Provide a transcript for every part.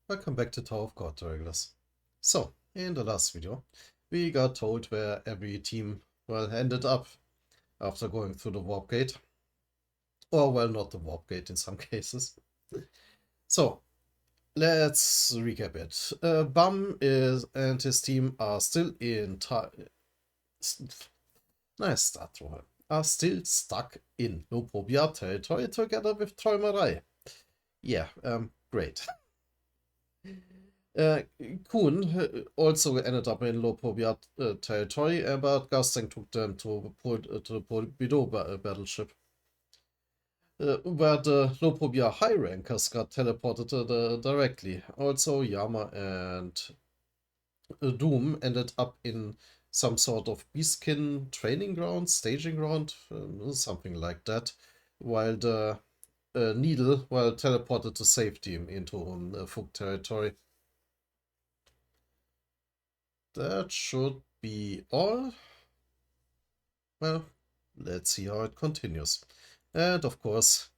Welcome back to Tower of God regulars. So, in the last video, we got told where every team, ended up after going through the warp gate. Or, not the warp gate in some cases. So, let's recap it. Bum and his team are still in nice start, Rohal. Are still stuck in Lopobia territory together with Träumerei. Yeah, great. Kuhn also ended up in low territory, but Gusting took them to the Polbido battleship, where the low high rankers got teleported directly. Also, Yama and Doom ended up in some sort of beastkin training ground, staging ground, something like that, while the Needle teleported to safety into Fug territory. That should be all. Well, let's see how it continues. And of course,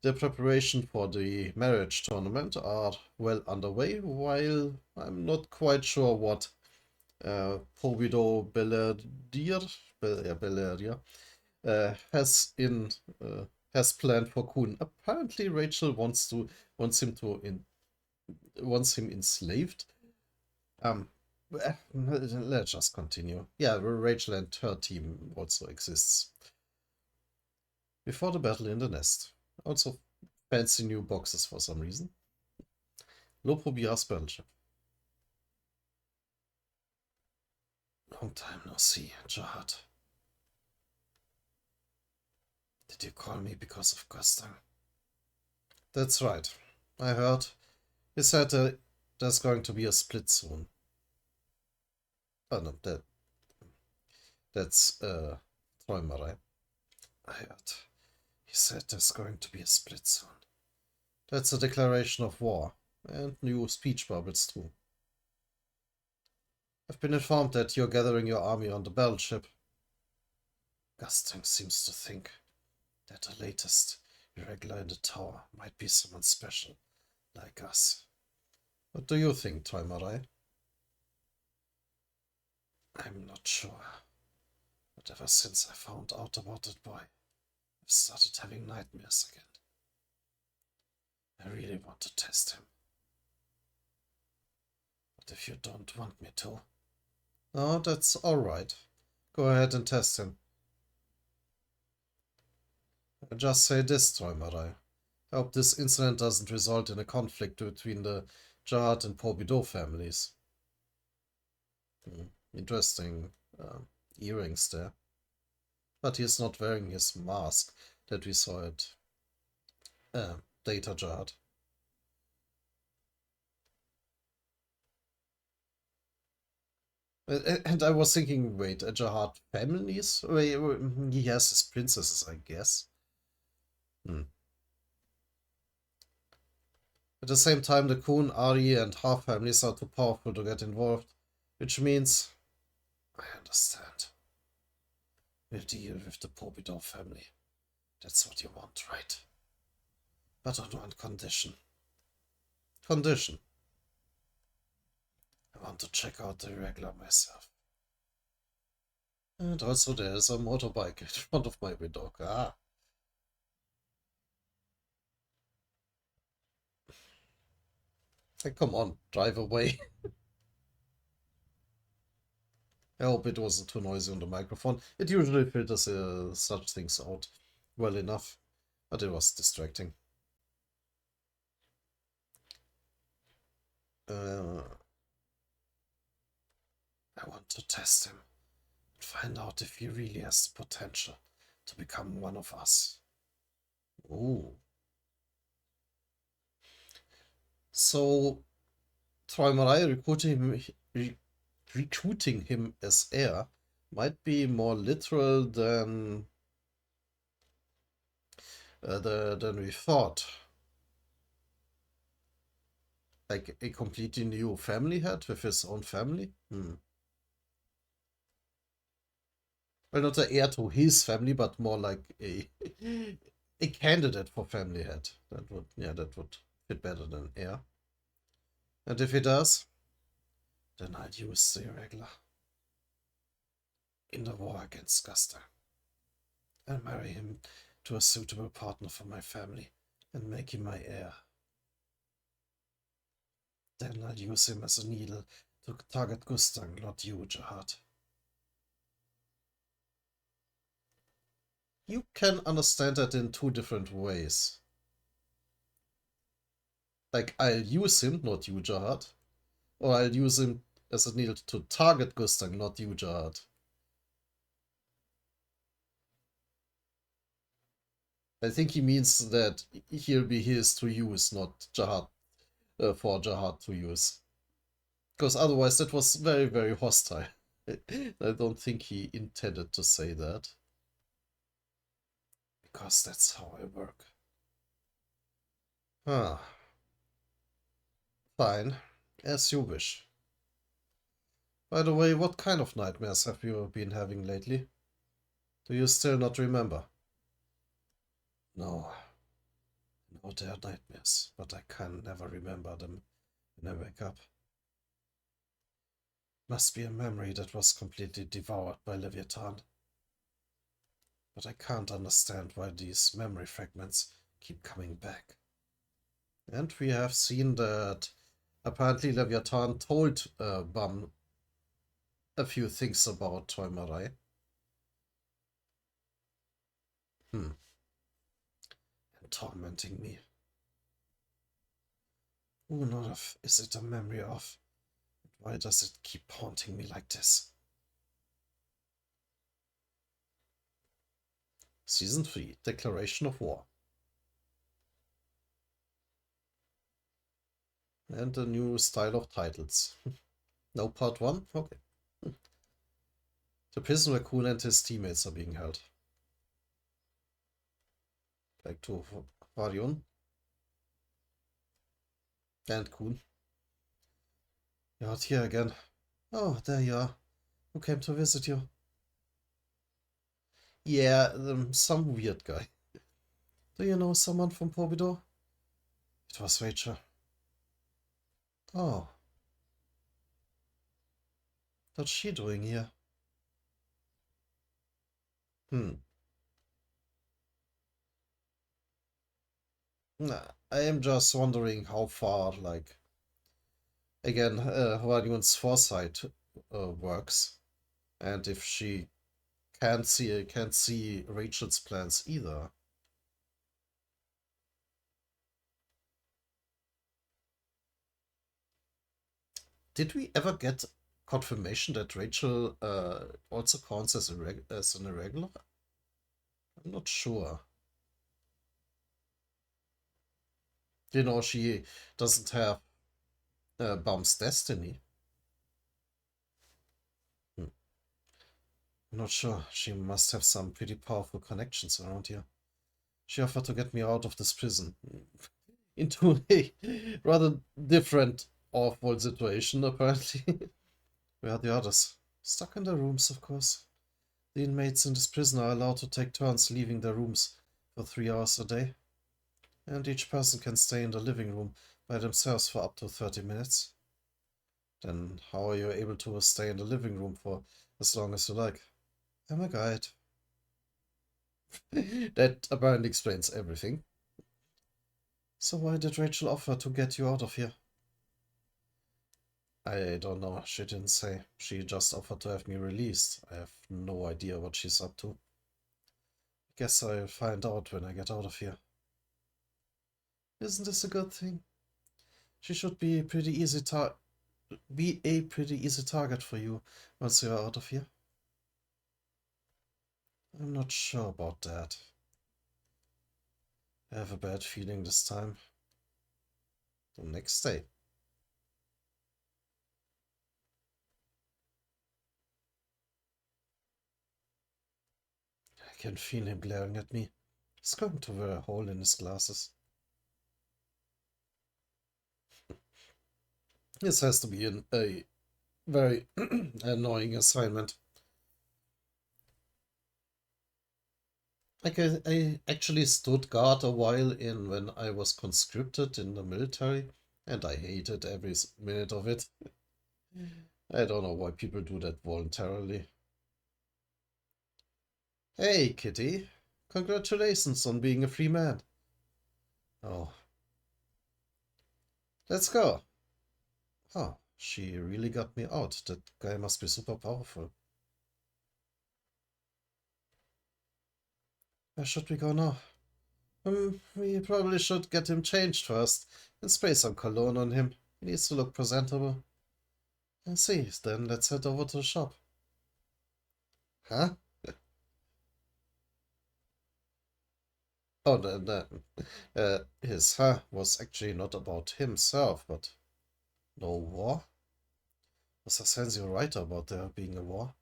the preparation for the marriage tournament are well underway, while I'm not quite sure what Provido Belleria has planned for Kuhn. Apparently, Rachel wants him enslaved. Let's just continue. Yeah, Rachel and her team also exists. Before the battle in the nest. Also fancy new boxes for some reason. Lopobia's battleship. Long time no see, Jihad. Did you call me because of Gusting? That's right. I heard. He said there's going to be a split soon. Oh no, that's Träumerei. I heard. He said there's going to be a split soon. That's a declaration of war, and new speech bubbles too. I've been informed that you're gathering your army on the battleship. Gusting seems to think that the latest irregular in the tower might be someone special, like us. What do you think, Träumerei? I'm not sure. But ever since I found out about that boy, I've started having nightmares again. I really want to test him. But if you don't want me to... Oh, that's alright. Go ahead and test him. I'll just say this, Träumerei. I hope this incident doesn't result in a conflict between the Jihad and Pobido families. Interesting earrings there. But he's not wearing his mask that we saw at Data Jihad. And I was thinking, wait, a Jihad families? Wait, he has his princesses, I guess. At the same time, the Kun, Ari, and Ha families are too powerful to get involved, which means... I understand. We'll deal with the Pobidor family. That's what you want, right? But on one condition. Condition. I want to check out the irregular myself. And also there's a motorbike in front of my window. Ah. Hey, come on, drive away. I hope it wasn't too noisy on the microphone. It usually filters such things out well enough, but it was distracting. I want to test him and find out if he really has the potential to become one of us. Ooh. So, Träumerei recruiting him as heir might be more literal than we thought. Like a completely new family head with his own family? Well, not the heir to his family, but more like a candidate for family head. That would fit better than heir. And if he does, then I'll use the irregular in the war against Guster. I'll marry him to a suitable partner for my family and make him my heir. Then I'll use him as a needle to target Gustang, not you, Jihad. You can understand that in two different ways. Like, I'll use him, not you, Jihad. Or I'll use him as a needle to target Gustang, not you, Jihad. I think he means that he'll be his to use, not Jihad, for Jihad to use. Because otherwise that was very, very hostile. I don't think he intended to say that. Because that's how I work. Ah. Fine. As you wish. By the way, what kind of nightmares have you been having lately? Do you still not remember? No. No, they are nightmares, but I can never remember them when I wake up. Must be a memory that was completely devoured by Leviathan. But I can't understand why these memory fragments keep coming back. And we have seen that apparently Leviathan told Bum a few things about Toimarai. And tormenting me. Who knows is it a memory of? Why does it keep haunting me like this? Season 3, Declaration of War. And a new style of titles. No part 1? Okay. The prison where Kuhn and his teammates are being held. Back to Varion. And Kuhn. You're out here again. Oh, there you are. Who came to visit you? Yeah, some weird guy. Do you know someone from Pobido? It was Rachel. Oh. What's she doing here? Nah, I am just wondering how far, like, again, Huan's foresight works, and if she can't see Rachel's plans either. Did we ever get confirmation that Rachel also counts as an irregular? I'm not sure. You know, she doesn't have Bum's destiny. I'm not sure. She must have some pretty powerful connections around here. She offered to get me out of this prison. Into a rather different, awful situation, apparently. Where are the others? Stuck in their rooms, of course. The inmates in this prison are allowed to take turns leaving their rooms for 3 hours a day. And each person can stay in the living room by themselves for up to 30 minutes. Then how are you able to stay in the living room for as long as you like? I'm a guide. That apparently explains everything. So why did Rachel offer to get you out of here? I don't know. She didn't say. She just offered to have me released. I have no idea what she's up to. Guess I'll find out when I get out of here. Isn't this a good thing? She should be a pretty easy target for you once you're out of here. I'm not sure about that. I have a bad feeling this time. The next day. I can feel him glaring at me. He's going to wear a hole in his glasses. This has to be a very annoying assignment. Like I actually stood guard a while when I was conscripted in the military, and I hated every minute of it. I don't know why people do that voluntarily. Hey, Kitty. Congratulations on being a free man. Oh, let's go. Oh, she really got me out. That guy must be super powerful. Where should we go now? We probably should get him changed first and spray some cologne on him. He needs to look presentable. I see, then let's head over to the shop. Huh? Oh, his was actually not about himself, but no war? Was a Sensio right about there being a war?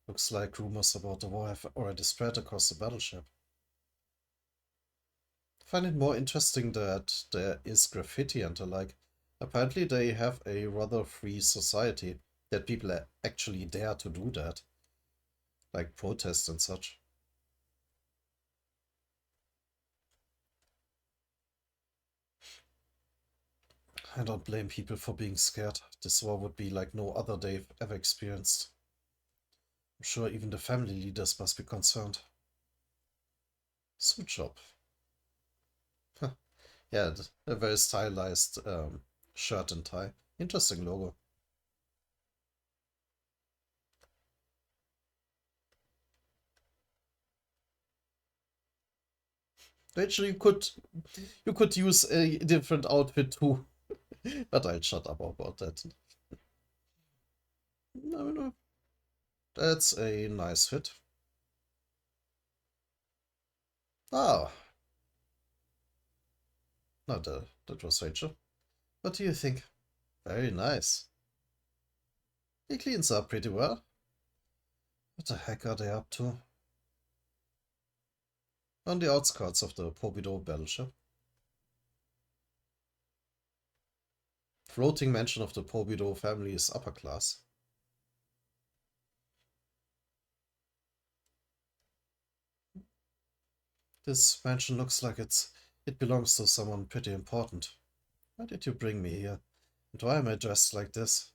Looks like rumors about the war have already spread across the battleship. I find it more interesting that there is graffiti and the like. Apparently they have a rather free society, that people actually dare to do that, like protest and such. I don't blame people for being scared. This war would be like no other they've ever experienced. I'm sure even the family leaders must be concerned. Suit shop. Yeah, a very stylized shirt and tie. Interesting logo. Actually, you could use a different outfit too, but I'll shut up about that. No, that's a nice fit. Ah, no, that was Rachel. What do you think? Very nice. He cleans up pretty well. What the heck are they up to? On the outskirts of the Pobido battleship. Floating mansion of the Pobido family is upper class. This mansion looks like it belongs to someone pretty important. Why did you bring me here? And why am I dressed like this?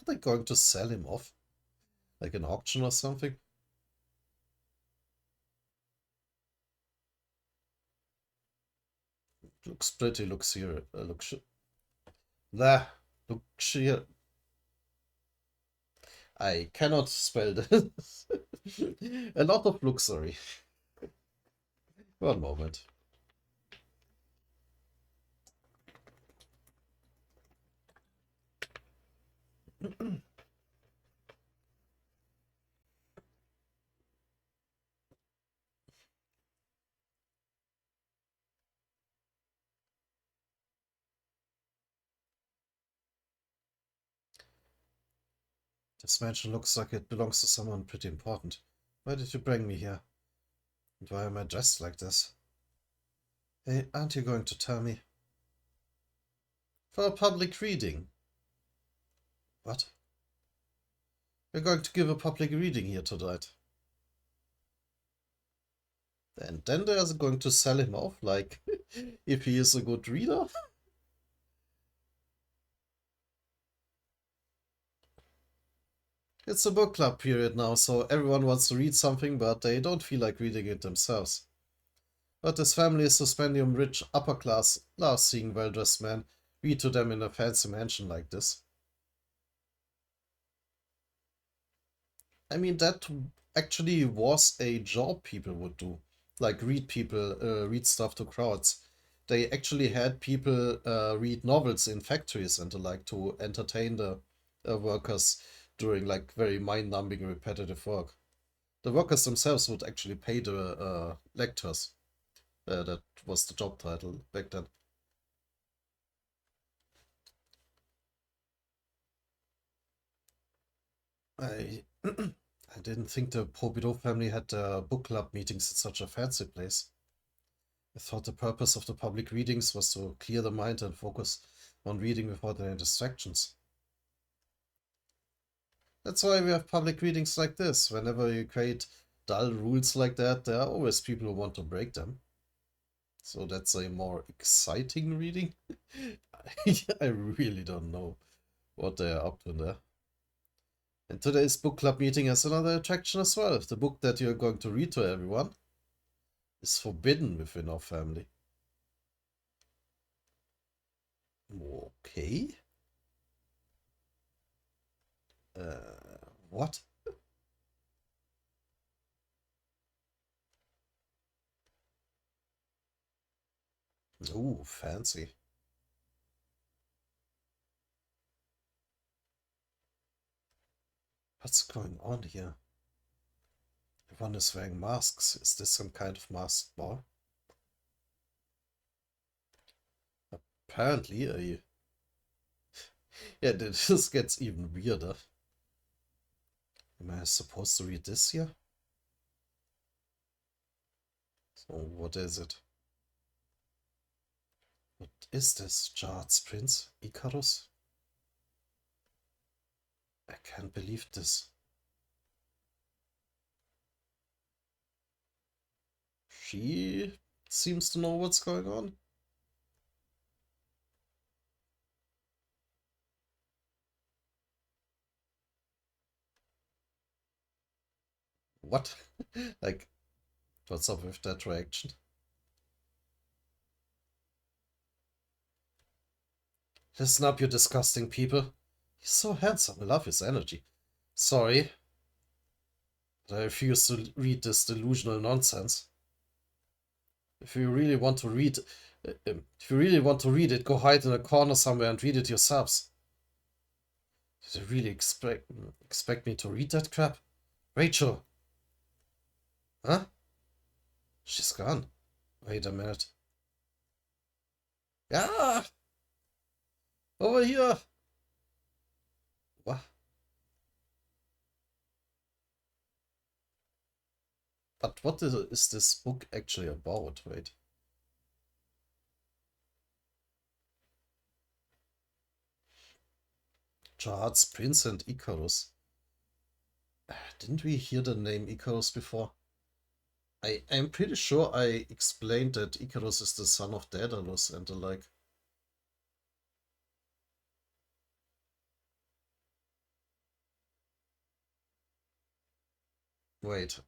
Are they going to sell him off? Like an auction or something? Looks pretty luxurious. Nah, luxurious. I cannot spell this. A lot of luxury. One moment. This mansion looks like it belongs to someone pretty important. Why did you bring me here? And why am I dressed like this? Hey, aren't you going to tell me? For a public reading. What? We're going to give a public reading here tonight. And then they're going to sell him off, like, if he is a good reader? It's a book club period now, so everyone wants to read something, but they don't feel like reading it themselves. But this family is suspendium rich upper class, loves seeing well-dressed men read to them in a fancy mansion like this. I mean, that actually was a job people would do. Like read stuff to crowds. They actually had people read novels in factories and the like to entertain the workers doing like very mind-numbing repetitive work. The workers themselves would actually pay the lectors. That was the job title back then. I I didn't think the Pobido family had book club meetings at such a fancy place. I thought the purpose of the public readings was to clear the mind and focus on reading without any distractions. That's why we have public readings like this. Whenever you create dull rules like that, there are always people who want to break them. So that's a more exciting reading. I really don't know what they're up to there. And today's book club meeting has another attraction as well. The book that you're going to read to everyone is forbidden within our family. Okay. What? Ooh, fancy. What's going on here? Everyone is wearing masks. Is this some kind of masked ball? Apparently, yeah, this gets even weirder. Am I supposed to read this here? So, what is it? What is this? Jard's Prince? Icarus? I can't believe this. She seems to know what's going on. What? Like, what's up with that reaction? Listen up, you disgusting people. He's so handsome. I love his energy. Sorry, but I refuse to read this delusional nonsense. If you really want to read, it, go hide in a corner somewhere and read it yourselves. Did you really expect me to read that crap? Rachel! Huh? She's gone. Wait a minute. Yeah! Over here! What? But what is this book actually about? Wait. Jard's Prince and Icarus. Didn't we hear the name Icarus before? I'm pretty sure I explained that Icarus is the son of Daedalus and the like. Wait,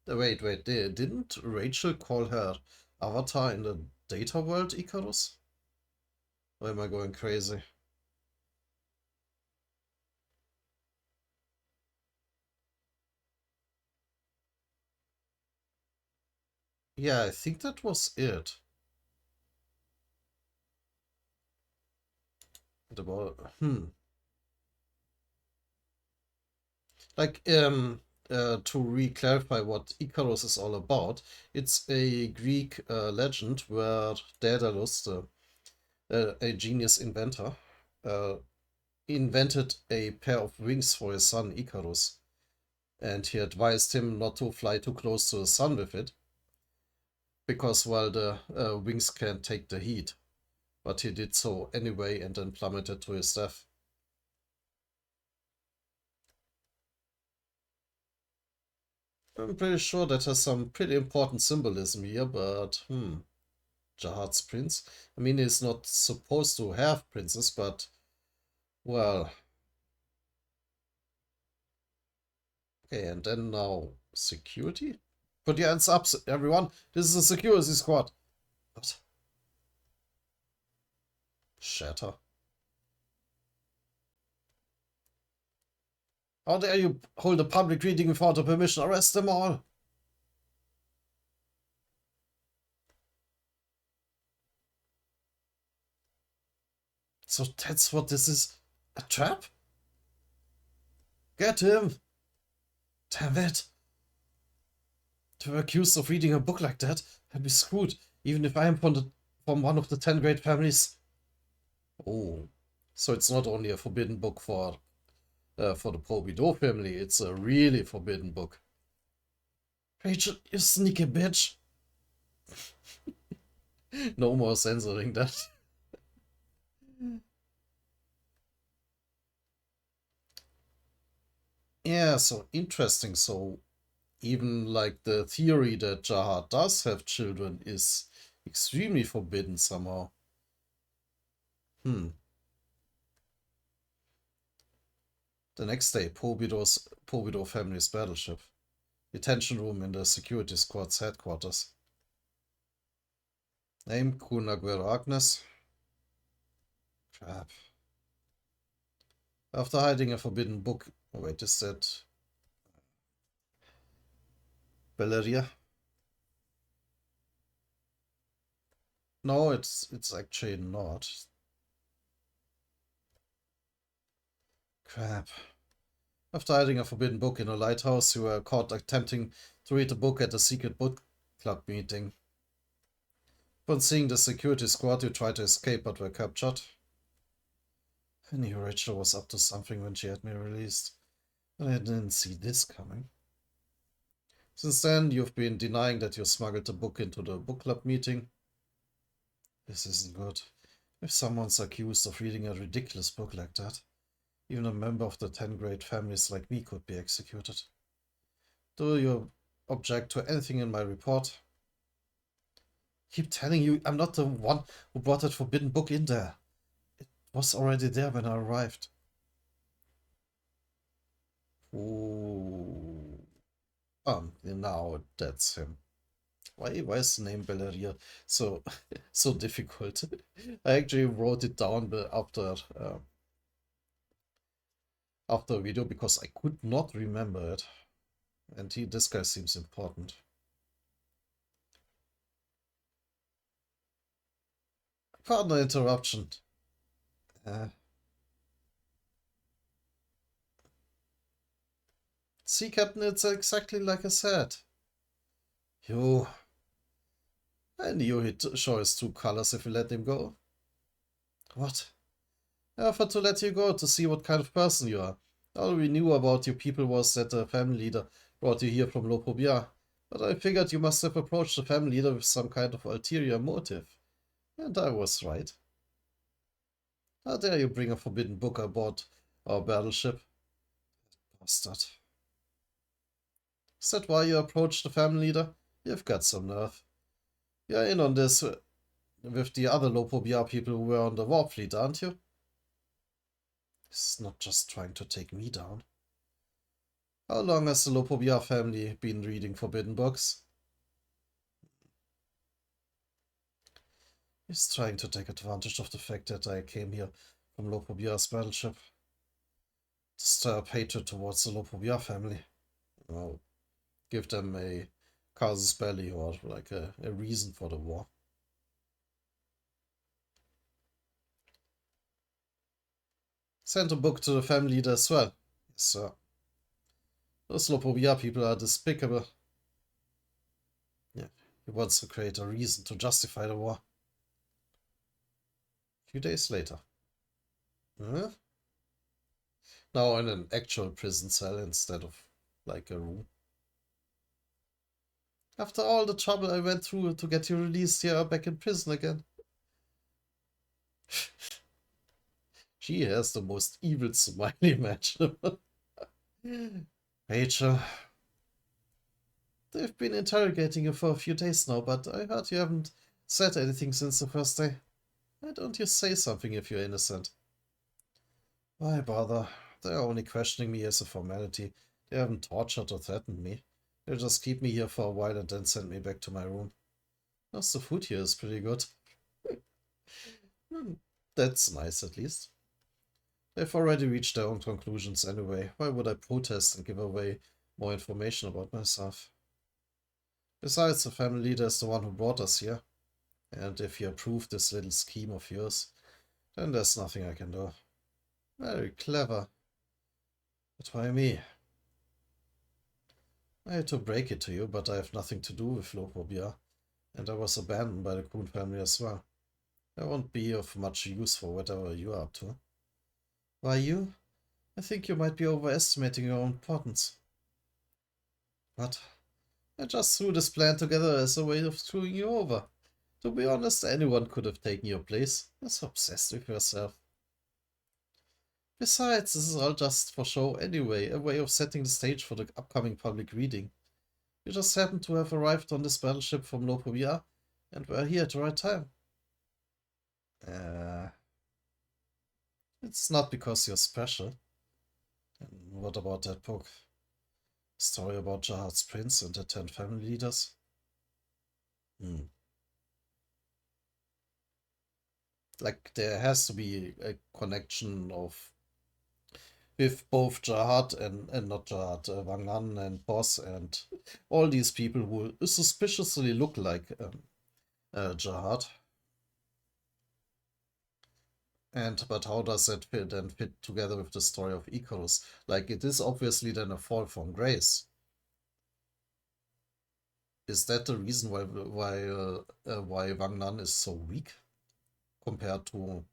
wait, didn't Rachel call her avatar in the data world Icarus? Or am I going crazy? Yeah, I think that was it. Like, to re-clarify what Icarus is all about, it's a Greek legend where Daedalus, a genius inventor, uh, invented a pair of wings for his son Icarus, and he advised him not to fly too close to the sun with it, because while the wings can't take the heat. But he did so anyway and then plummeted to his death. I'm pretty sure that has some pretty important symbolism here, but Jahad's prince? I mean, he's not supposed to have princes, but, well. Okay, and then now security? Put your hands up, everyone. This is a security squad. What? Shatter. How dare you hold a public reading without a permission? Arrest them all. So that's what this is? A trap? Get him! Damn it! To be accused of reading a book like that, I'd be screwed, even if I am from one of the 10 great families. Oh, so it's not only a forbidden book for the Probido family, it's a really forbidden book. Rachel, you sneaky bitch! No more censoring that. Yeah, so interesting. So Even like the theory that Jahar does have children is extremely forbidden somehow. Hmm. The next day, Pobido family's battleship. Detention room in the security squad's headquarters. Name Kun Aguero Agnes. Crap. After hiding a forbidden book. Oh, wait, is that Belleria? No, it's actually not. Crap. After hiding a forbidden book in a lighthouse, you were caught attempting to read the book at a secret book club meeting. Upon seeing the security squad, you tried to escape but were captured. I knew Rachel was up to something when she had me released, but I didn't see this coming. Since then, you've been denying that you smuggled the book into the book club meeting. This isn't good. If someone's accused of reading a ridiculous book like that, even a member of the 10 great families like me could be executed. Do you object to anything in my report? Keep telling you I'm not the one who brought that forbidden book in there. It was already there when I arrived. Ooh. Now that's him. Why is the name Belleria so so difficult? I actually wrote it down after a video because I could not remember it. And this guy seems important. Pardon the interruption. See, Captain, it's exactly like I said. I knew he'd show his true colors if we let him go. What? I offered to let you go to see what kind of person you are. All we knew about you people was that the family leader brought you here from Lopobia. But I figured you must have approached the family leader with some kind of ulterior motive. And I was right. How dare you bring a forbidden book aboard our battleship? Bastard. Is that why you approached the family leader? You've got some nerve. You're in on this with the other Lopobia people who were on the warp fleet, aren't you? He's not just trying to take me down. How long has the Lopobia family been reading forbidden books? He's trying to take advantage of the fact that I came here from Lopobia's battleship. To stir up hatred towards the Lopobia family. I'll give them a casus belli or like a reason for the war. Send a book to the family leader as well. Yes, sir. Those Lopobia people are despicable. Yeah, he wants to create a reason to justify the war. A few days later. Huh? Now in an actual prison cell instead of like a room. After all the trouble I went through to get you released, here back in prison again. She has the most evil smile imaginable. Rachel, they've been interrogating you for a few days now, but I heard you haven't said anything since the first day. Why don't you say something if you're innocent? Why bother? They're only questioning me as a formality. They haven't tortured or threatened me. They'll just keep me here for a while and then send me back to my room. Plus, the food here is pretty good. That's nice, at least. They've already reached their own conclusions anyway. Why would I protest and give away more information about myself? Besides, the family leader is the one who brought us here. And if you approve this little scheme of yours, then there's nothing I can do. Very clever. But why me? I hate to break it to you, but I have nothing to do with Lopobia, and I was abandoned by the Kuhn family as well. I won't be of much use for whatever you are up to. Why you? I think you might be overestimating your own importance. What? I just threw this plan together as a way of screwing you over. To be honest, anyone could have taken your place. You're so obsessed with yourself. Besides, this is all just for show anyway, a way of setting the stage for the upcoming public reading. You just happen to have arrived on this battleship from Lopovia and were here at the right time. Uh, it's not because you're special. And what about that book? Story about Jahad's prince and the 10 family leaders? Like, there has to be a connection of with both Jahad and not Jahad, Wang Nan and Boss and all these people who suspiciously look like Jahad. But how does that fit together with the story of Icarus? Like, it is obviously then a fall from grace. Is that the reason why Wang Nan is so weak compared to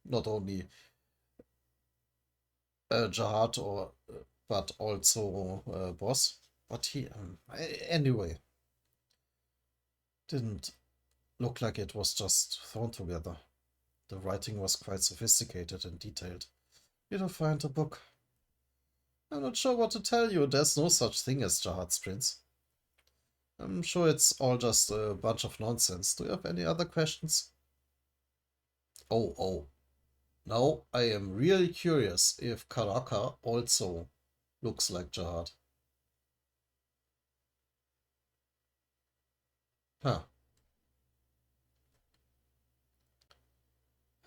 not only Jahad but also Boss? But he anyway didn't look like it was just thrown together. The writing was quite sophisticated and detailed. You'll find a book. I'm not sure what to tell you. There's no such thing as Jahad's prince. I'm sure it's all just a bunch of nonsense. Do you have any other questions? Oh. Now I am really curious if Karaka also looks like Jahad. Huh.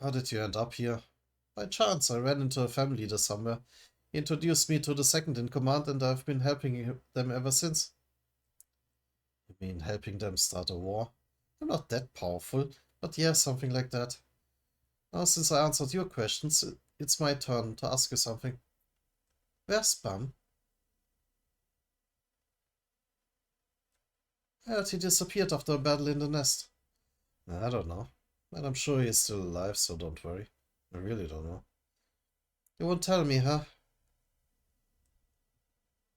How did you end up here? By chance, I ran into a family leader somewhere. He introduced me to the second in command and I've been helping them ever since. You mean helping them start a war? I'm not that powerful, but yeah, something like that. Now, since I answered your questions, it's my turn to ask you something. Where's Bam? I heard he disappeared after a battle in the nest. I don't know. And I'm sure he's still alive, so don't worry. I really don't know. You won't tell me, huh?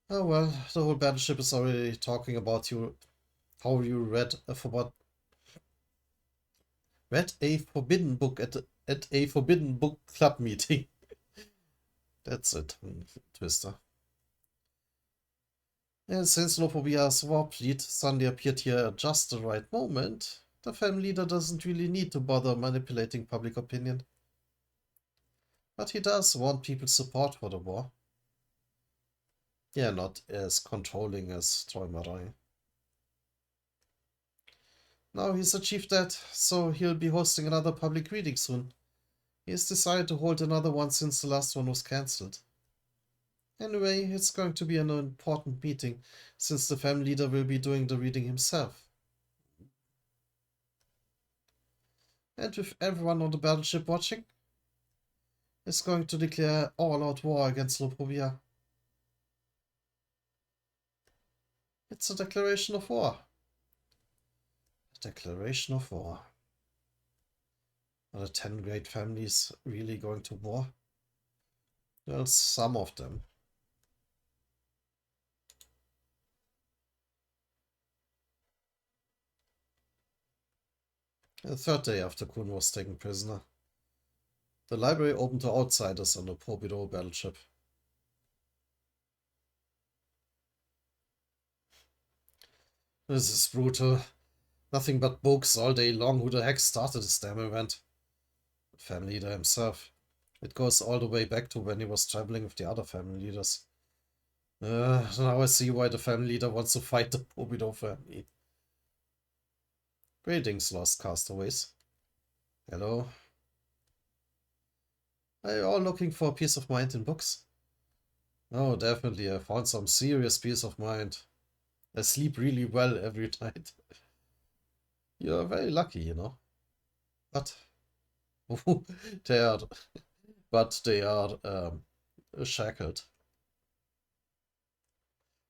Oh well, the whole battleship is already talking about you, how you read a forbidden book at a forbidden book club meeting. That's it, Twister. And since Lopovia's warp fleet suddenly appeared here at just the right moment, the family leader doesn't really need to bother manipulating public opinion. But he does want people's support for the war. Yeah, not as controlling as Troy Marai. Now he's achieved that, so he'll be hosting another public reading soon. He's decided to hold another one since the last one was cancelled. Anyway, it's going to be an important meeting, since the family leader will be doing the reading himself. And with everyone on the battleship watching, he's going to declare all-out war against Lopovia. It's a declaration of war. A declaration of war. Are the 10 great families really going to war? Well, some of them. The third day after Kun was taken prisoner, the library opened to outsiders on the Porbido battleship. This is brutal. Nothing but books all day long. Who the heck started this damn event? The family leader himself. It goes all the way back to when he was traveling with the other family leaders. Now I see why the family leader wants to fight the Porbido family. Greetings, lost castaways. Hello. Are you all looking for peace of mind in books? Oh, definitely. I found some serious peace of mind. I sleep really well every night. You're very lucky, you know. But they are, they are shackled.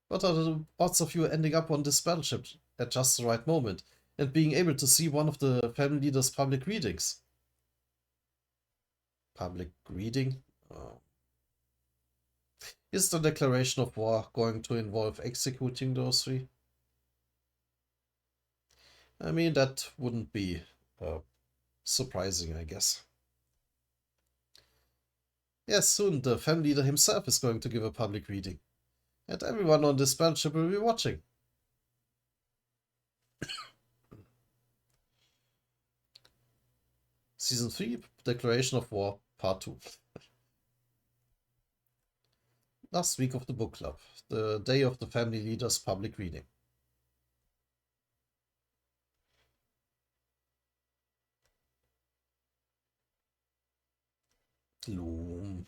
What are the odds of you ending up on this battleship at just the right moment and being able to see one of the family leader's public readings? Public reading? Is the declaration of war going to involve executing those three? I mean, that wouldn't be surprising, I guess. Yes, soon the family leader himself is going to give a public reading. And everyone on this battleship will be watching. Season 3, Declaration of War, Part 2. Last week of the book club, the day of the family leader's public reading. Gloom.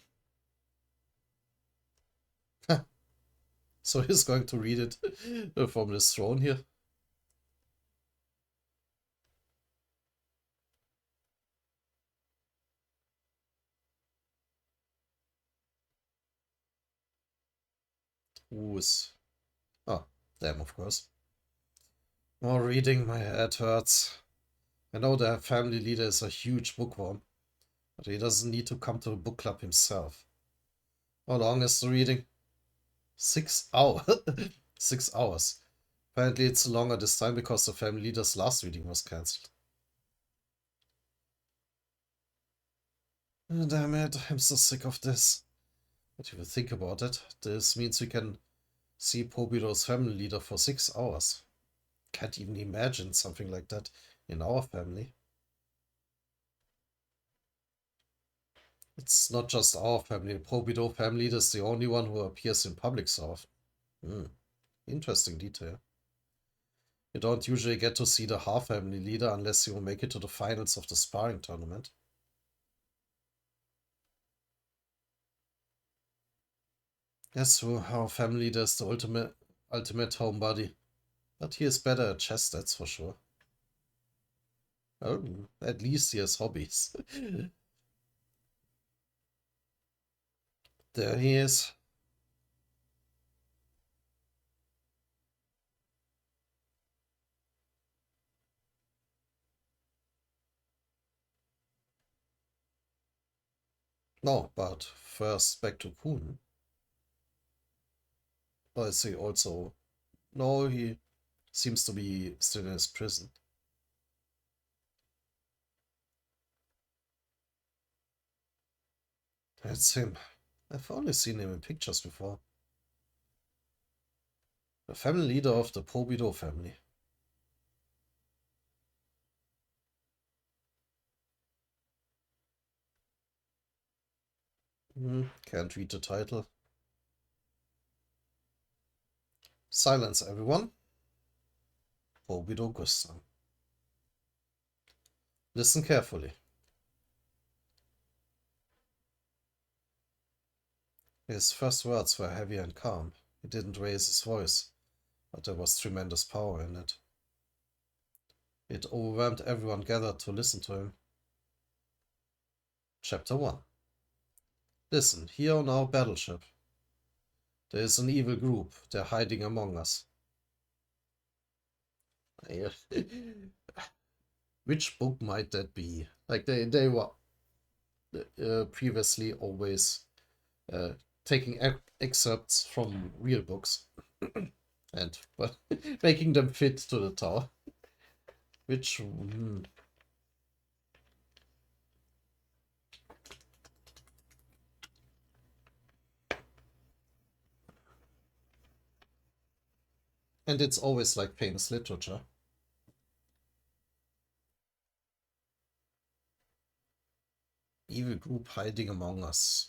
So he's going to read it from this throne here. Who is... Oh, them, of course. More reading, my head hurts. I know the family leader is a huge bookworm, but he doesn't need to come to the book club himself. How long is the reading? 6 hours. 6 hours. Apparently it's longer this time because the family leader's last reading was cancelled. Damn it, I'm so sick of this. But if you think about it, this means we can see Pobido's family leader for 6 hours. Can't even imagine something like that in our family. It's not just our family. The Pobido family leader is the only one who appears in public so often. Interesting detail. You don't usually get to see the half family leader unless you make it to the finals of the sparring tournament. That's true, our family leader is the ultimate homebody. But he is better at chess, that's for sure. Oh, at least he has hobbies. There he is. No, but first back to Kuhn. Or is he also... No, he seems to be still in his prison. That's him. I've only seen him in pictures before. The family leader of the Pobido family. Can't read the title. Silence, everyone. Pobido Gustan. Listen carefully. His first words were heavy and calm. He didn't raise his voice, but there was tremendous power in it. It overwhelmed everyone gathered to listen to him. Chapter 1. Listen, here on our battleship. There is an evil group. They're hiding among us. Which book might that be? Like they were previously always taking excerpts from real books and making them fit to the tower. Which... And it's always like famous literature. Evil group hiding among us.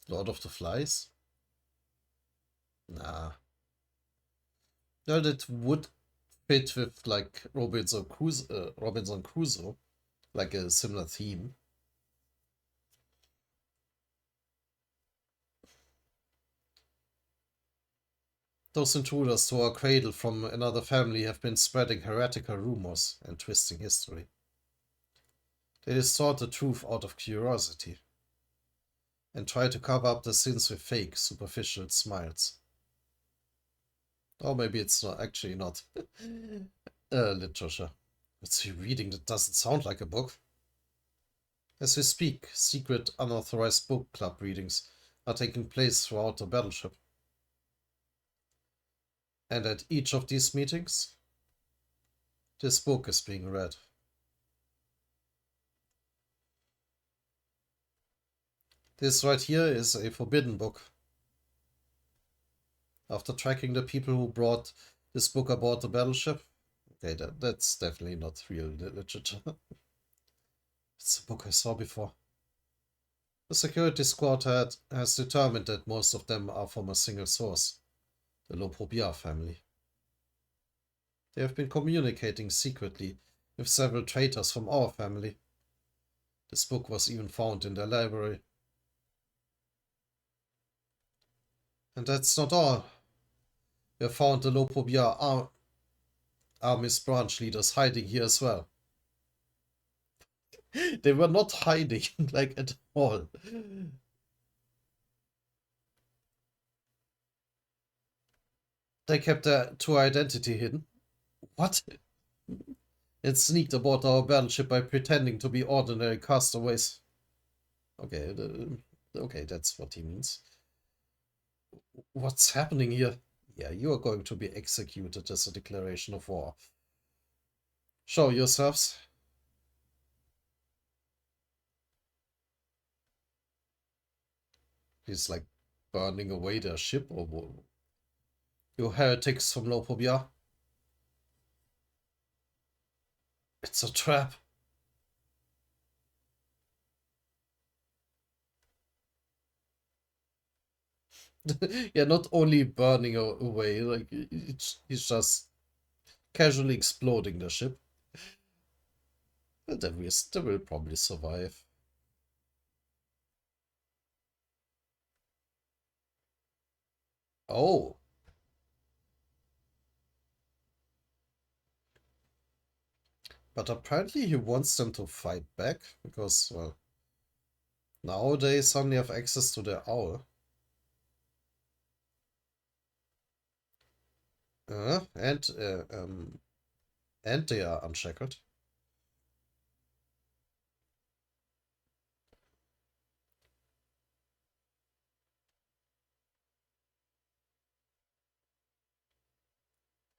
Lord of the Flies? Nah. No, that would fit with like Robinson Crusoe, like a similar theme. Those intruders to our cradle from another family have been spreading heretical rumors and twisting history. They distort the truth out of curiosity and try to cover up the sins with fake, superficial smiles. Or maybe it's not actually not literature. It's a reading that doesn't sound like a book. As we speak, secret, unauthorized book club readings are taking place throughout the battleship. And at each of these meetings, this book is being read. This right here is a forbidden book. After tracking the people who brought this book aboard the battleship, okay, that's definitely not real literature. It's a book I saw before. The security squad has determined that most of them are from a single source, the Lopobia family. They have been communicating secretly with several traitors from our family. This book was even found in their library. And that's not all. We have found the Lopobia army's branch leaders hiding here as well. They were not hiding, like, at all. They kept their true identity hidden. What? And sneaked aboard our battleship by pretending to be ordinary castaways. Okay, okay, that's what he means. What's happening here? Yeah, you are going to be executed as a declaration of war. Show yourselves. He's like burning away their ship, or you heretics from Lopobia. It's a trap. Yeah, not only burning away, like he's just casually exploding the ship. They will probably survive. Oh. But apparently he wants them to fight back, because, well, now they suddenly have access to their owl. Uh, and, uh, um, and they are unshackled.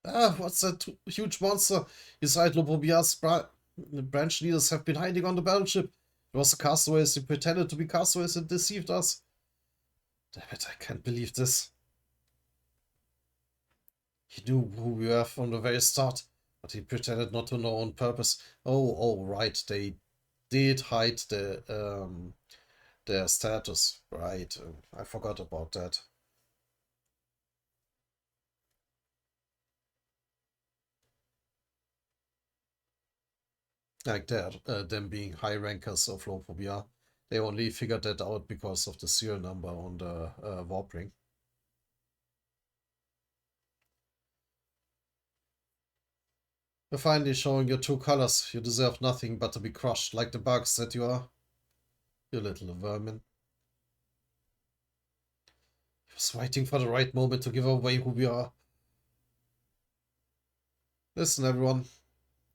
Ah, what's that huge monster? Inside Lobobia's branch leaders have been hiding on the battleship. It was the castaways who pretended to be castaways and deceived us. Damn it, I can't believe this. He knew who we were from the very start, but he pretended not to know on purpose. Oh, right, they did hide their status. Right, I forgot about that. Like that, them being high rankers of Lophobia. They only figured that out because of the serial number on the warp ring. You're finally showing your true colors. You deserve nothing but to be crushed like the bugs that you are. You little vermin. I was waiting for the right moment to give away who we are. Listen, everyone.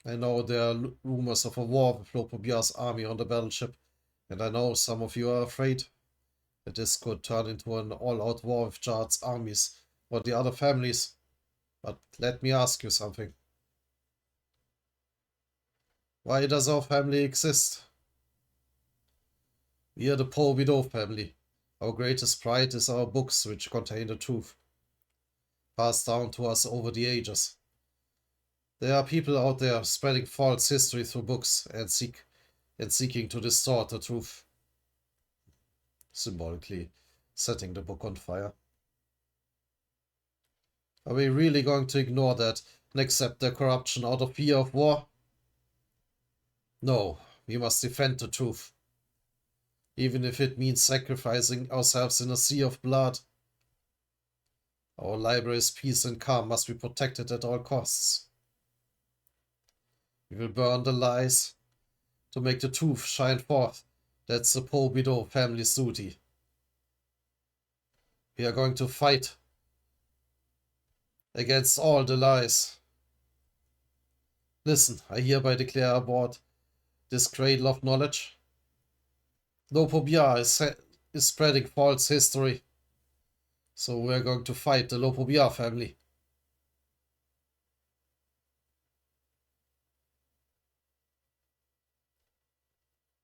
I know there are rumors of a war with Lopobia's army on the battleship, and I know some of you are afraid that this could turn into an all-out war with Jard's armies or the other families. But let me ask you something. Why does our family exist? We are the Poe family. Our greatest pride is our books, which contain the truth, passed down to us over the ages. There are people out there spreading false history through books and seeking to distort the truth, symbolically setting the book on fire. Are we really going to ignore that and accept their corruption out of fear of war? No, we must defend the truth, even if it means sacrificing ourselves in a sea of blood. Our library's peace and calm must be protected at all costs. We will burn the lies to make the truth shine forth. That's the Poe family's duty. We are going to fight against all the lies. Listen, I hereby declare aboard this cradle of knowledge. Lopobia is spreading false history. So we're going to fight the Lopobia family.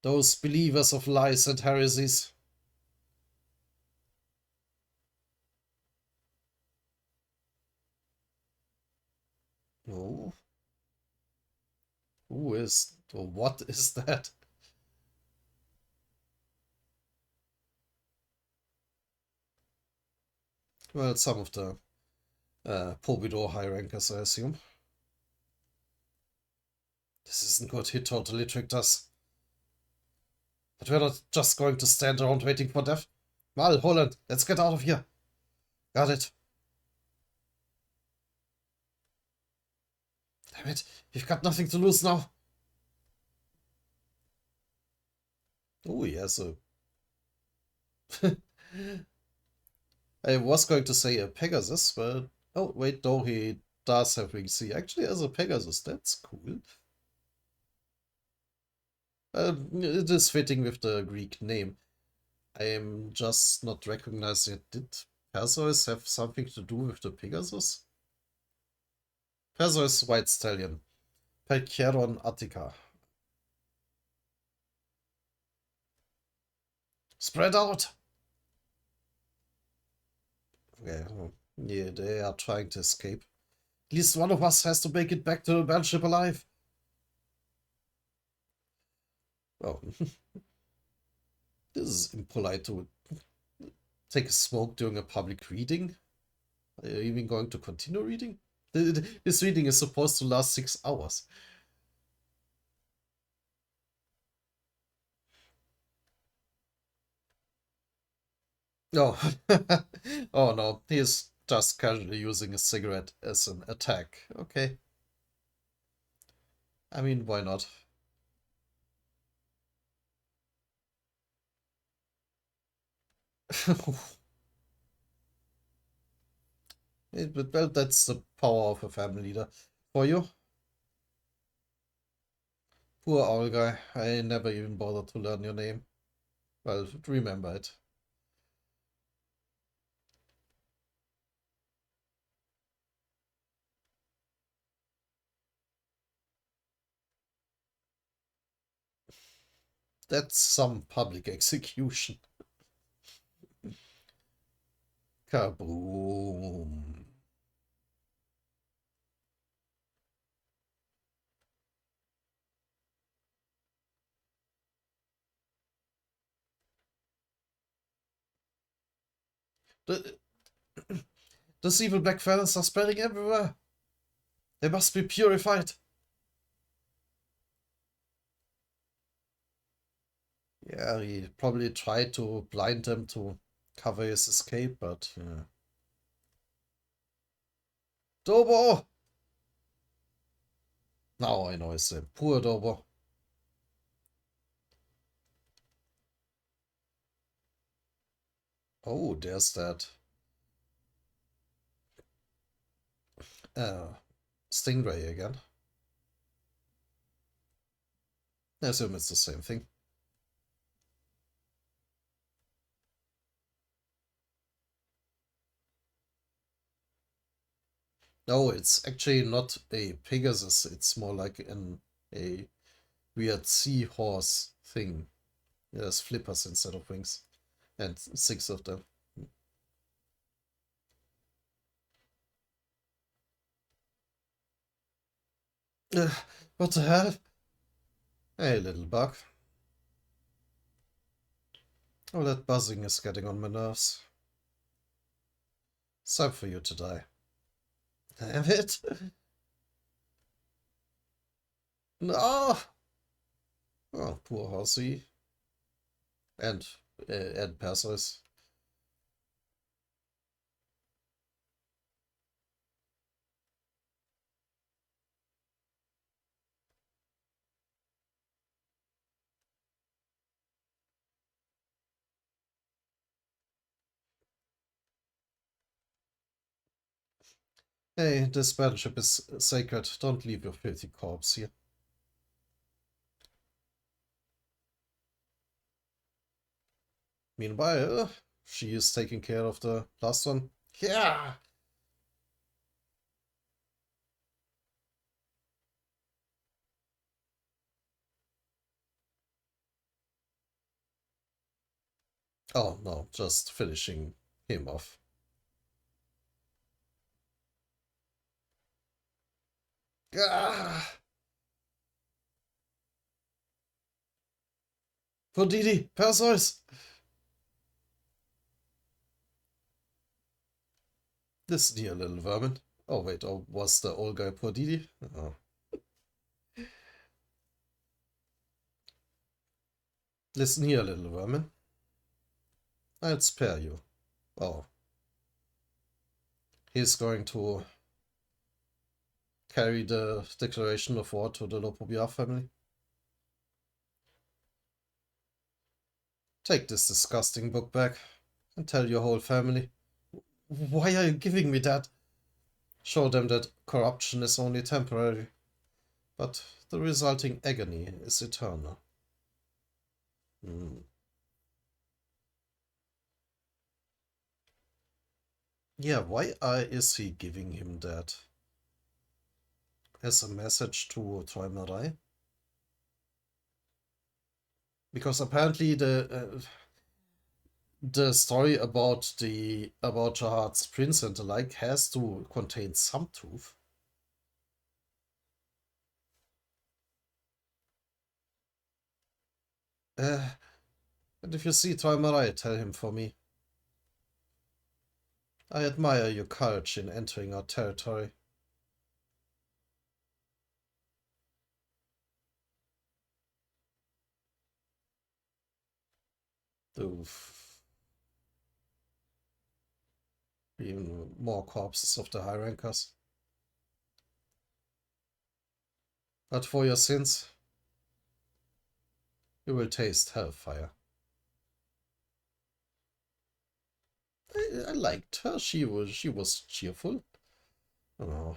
Those believers of lies and heresies. Oh, who is, or what is that? Well, some of the Pobido high rankers, I assume. This isn't good. He totally tricked us. But we're not just going to stand around waiting for death. Mal, Holland, let's get out of here. Got it. Damn it, we've got nothing to lose now. Oh, he has a... I was going to say a Pegasus, but... Oh, wait, no, he does have wings. He actually has a Pegasus. That's cool. It is fitting with the Greek name. I am just not recognizing it. Did Perseus have something to do with the Pegasus? Perseus White Stallion. Percheron Attica. Spread out! Okay, yeah, they are trying to escape. At least one of us has to make it back to the battleship alive. Oh, this is impolite to take a smoke during a public reading. Are you even going to continue reading? This reading is supposed to last 6 hours. No. Oh no, he is just casually using a cigarette as an attack. Okay. I mean, why not? But well, that's the power of a family leader. For you? Poor owl guy. I never even bothered to learn your name. Well, remember it. That's some public execution. Kaboom. The, those evil black feathers are spreading everywhere. They must be purified. Yeah, he probably tried to blind them to cover his escape, but yeah. Dobo! Now I know his name. Poor Dobo. Oh, there's that uh, Stingray again. I assume it's the same thing. No, it's actually not a Pegasus. It's more like a weird seahorse thing. It has flippers instead of wings. And 6 of them. What the hell? Hey, little bug. Oh, that buzzing is getting on my nerves. It's time for you to die. Damn it! No! Oh, poor horsey. And Perseus. Hey, this battleship is sacred. Don't leave your filthy corpse here. Meanwhile, she is taking care of the last one. Yeah! Oh no, just finishing him off. Ah! Podidi, Perseus! Listen here, little vermin. Oh, wait, or was the old guy poor Didi? Oh. Listen here, little vermin. I'll spare you. Oh. He's going to carry the declaration of war to the Lopobia family. Take this disgusting book back and tell your whole family. Why are you giving me that? Show them that corruption is only temporary, but the resulting agony is eternal. Yeah, why is he giving him that? As a message to Träumerei? Because apparently the story about Jahad's prince and the like has to contain some truth. And if you see Träumerei, tell him for me. I admire your courage in entering our territory. Oof. Even more corpses of the high rankers. But for your sins, you will taste hellfire. I liked her. She was cheerful. Oh.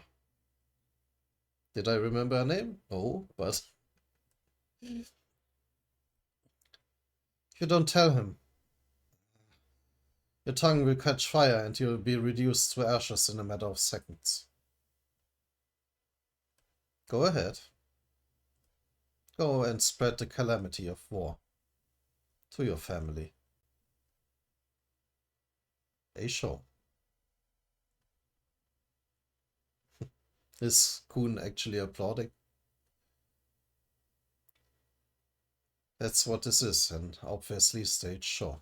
Did I remember her name? No, but if you don't tell him, your tongue will catch fire and you'll be reduced to ashes in a matter of seconds. Go ahead. Go and spread the calamity of war to your family. A show. Is Kuhn actually applauding? That's what this is, an obviously staged show.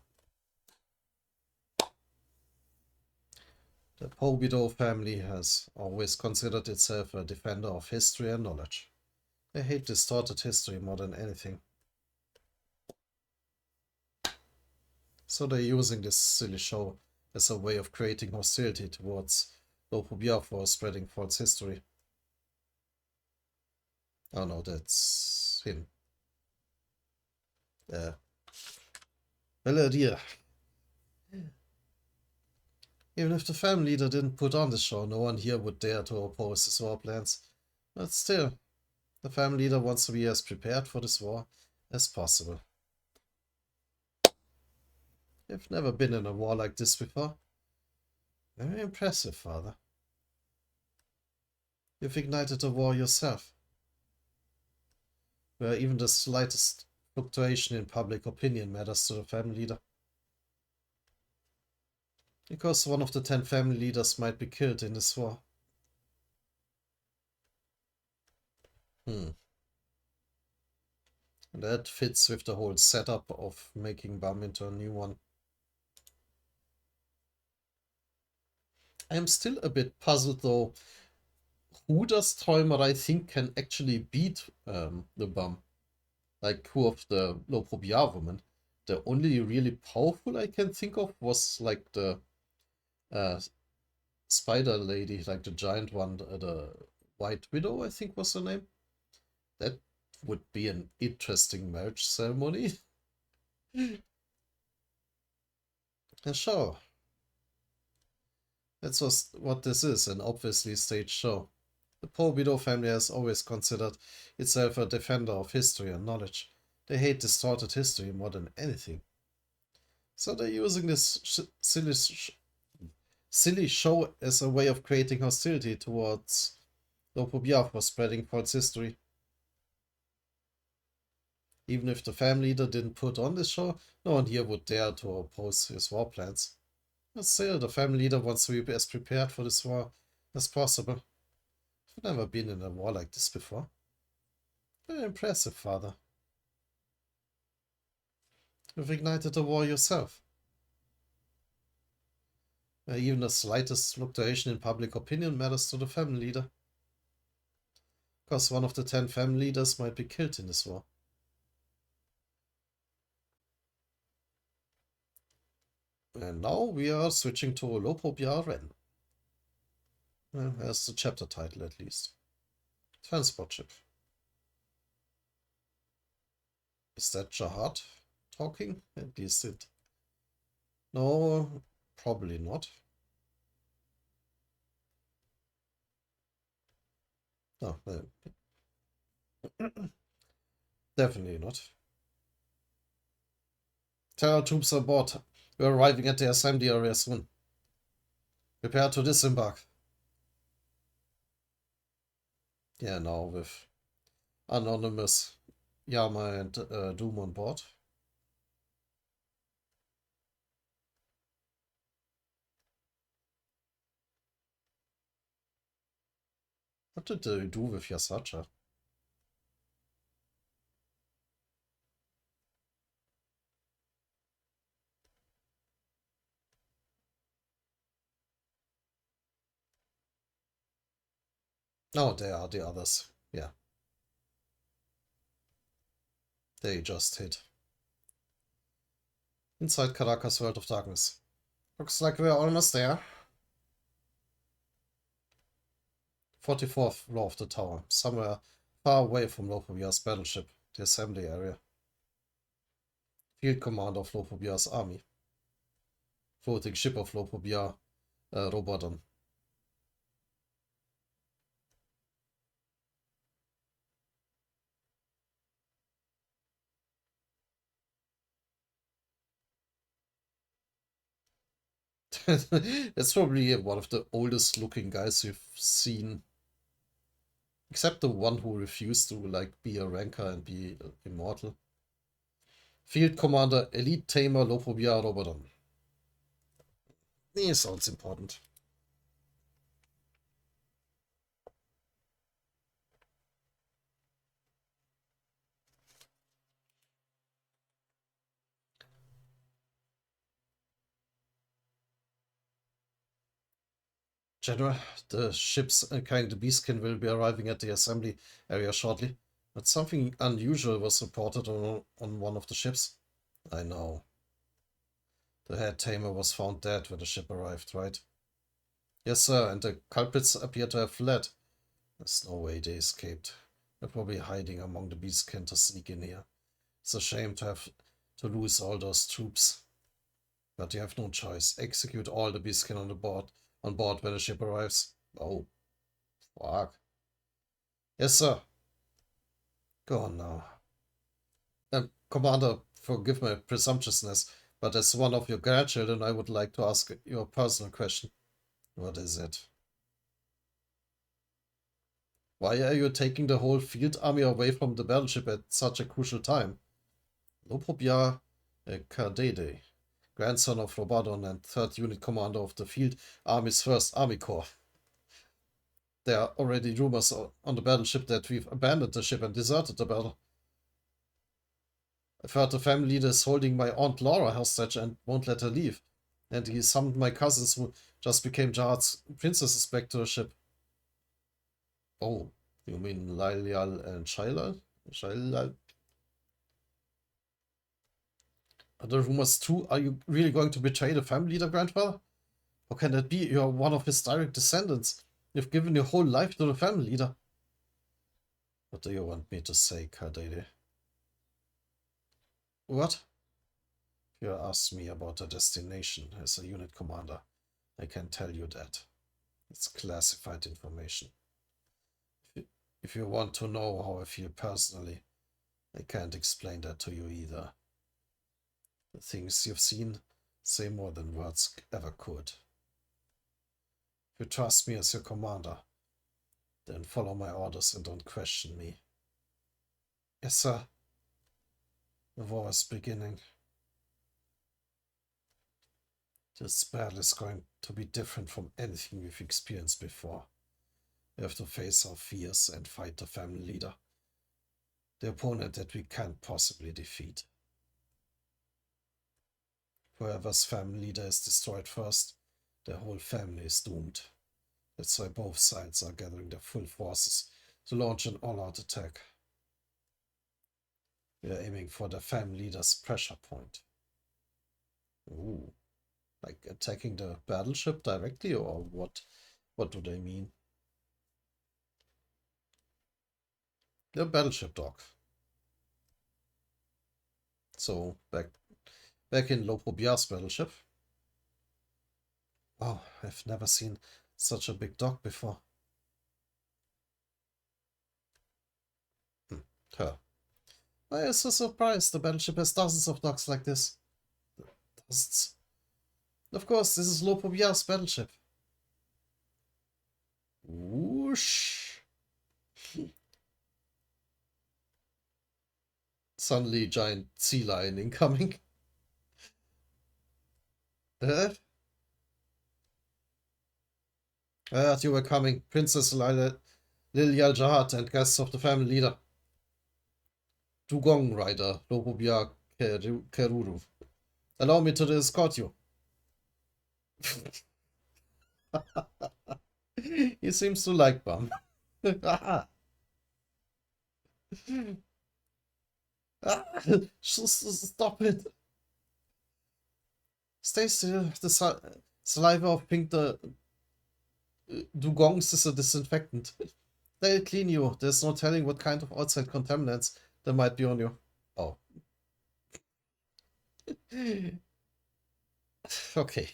The Pobido family has always considered itself a defender of history and knowledge. They hate distorted history more than anything. So they're using this silly show as a way of creating hostility towards Lopobia for spreading false history. Oh no, that's him. Well, dear. Even if the family leader didn't put on the show, no one here would dare to oppose his war plans. But still, the family leader wants to be as prepared for this war as possible. You've never been in a war like this before. Very impressive, father. You've ignited a war yourself, where even the slightest fluctuation in public opinion matters to the family leader. Because one of the 10 family leaders might be killed in this war. And that fits with the whole setup of making Bum into a new one. I'm still a bit puzzled though. Who does Träumerei think can actually beat the Bum? Like, who of the Lopobia women? The only really powerful I can think of was like the spider lady, like the giant one, the White Widow, I think was her name. That would be an interesting marriage ceremony. And sure. That's what this is, an obviously staged show. The Pobido family has always considered itself a defender of history and knowledge. They hate distorted history more than anything. So they're using this silly show as a way of creating hostility towards Lopobia for spreading false history. Even if the family leader didn't put on this show, no one here would dare to oppose his war plans. But still, the family leader wants to be as prepared for this war as possible. I've never been in a war like this before. Very impressive, father. You've ignited a war yourself. Even the slightest fluctuation in public opinion matters to the family leader. Because one of the 10 family leaders might be killed in this war. And now we are switching to Lopobia Ren. There's the chapter title at least. Transport ship. Is that Jahad talking? At least it. No, probably not. No, definitely not. Tell our troops aboard. We're arriving at the assembly area soon. Prepare to disembark. Yeah, now with Anonymous, Yama, and Doom on board. What did they do with Yasacha? Oh, they are the others. Yeah. They just hit. Inside Caracas' World of Darkness. Looks like we're almost there. 44th floor of the tower. Somewhere far away from Lopobia's battleship. The assembly area. Field commander of Lopobia's army. Floating ship of Lopobia, Robodon. That's probably one of the oldest looking guys you've seen. Except the one who refused to be a ranker and be immortal. Field Commander Elite Tamer Lopobia Robodon. Nee, sounds important. General, the ships carrying the beastkin will be arriving at the assembly area shortly. But something unusual was reported on one of the ships. I know. The head tamer was found dead when the ship arrived, right? Yes, sir, and the culprits appear to have fled. There's no way they escaped. They're probably hiding among the beastkin to sneak in here. It's a shame to have to lose all those troops. But you have no choice. Execute all the beastkin on board when the ship arrives. Oh, fuck. Yes, sir. Go on now. Commander, forgive my presumptuousness, but as one of your grandchildren, I would like to ask you a personal question. What is it? Why are you taking the whole field army away from the battleship at such a crucial time? Lopobia Kardede, grandson of Robadon and 3rd Unit Commander of the Field Army's 1st Army Corps. There are already rumors on the battleship that we've abandoned the ship and deserted the battle. I've heard the family leader is holding my Aunt Laura hostage and won't let her leave. And he summoned my cousins who just became Jahad's princesses back to the ship. Oh, you mean Lailial and Shailal? Shailal? Are the rumors true? Are you really going to betray the family leader, grandfather? How can that be? You're one of his direct descendants. You've given your whole life to the family leader. What do you want me to say, Kardede? What? If you ask me about the destination as a unit commander, I can tell you that. It's classified information. If you want to know how I feel personally, I can't explain that to you either. The things you've seen say more than words ever could. If you trust me as your commander, then follow my orders and don't question me. Yes, sir. The war is beginning. This battle is going to be different from anything we've experienced before. We have to face our fears and fight the family leader, the opponent that we can't possibly defeat. Whoever's family leader is destroyed first Their whole family is doomed. That's why both sides are gathering their full forces to launch an all-out attack. We are aiming for the family leader's pressure point. Ooh. Like attacking the battleship directly, or what? What do they mean? The battleship dock. So back in Lopobia's battleship. Wow, I've never seen such a big dock before. Huh. I am so surprised. The battleship has dozens of docks like this. Dozens. Of course, this is Lopobia's battleship. Whoosh. Suddenly, giant sea lion incoming. I heard you were coming, Princess Lil Jahad and guests of the family leader. Dugong Rider, Lopobia Keruru. Allow me to escort you. He seems to like Bum. Stop it. Stay still. The saliva of pink dugongs is a disinfectant. They'll clean you. There's no telling what kind of outside contaminants there might be on you. Oh. Okay.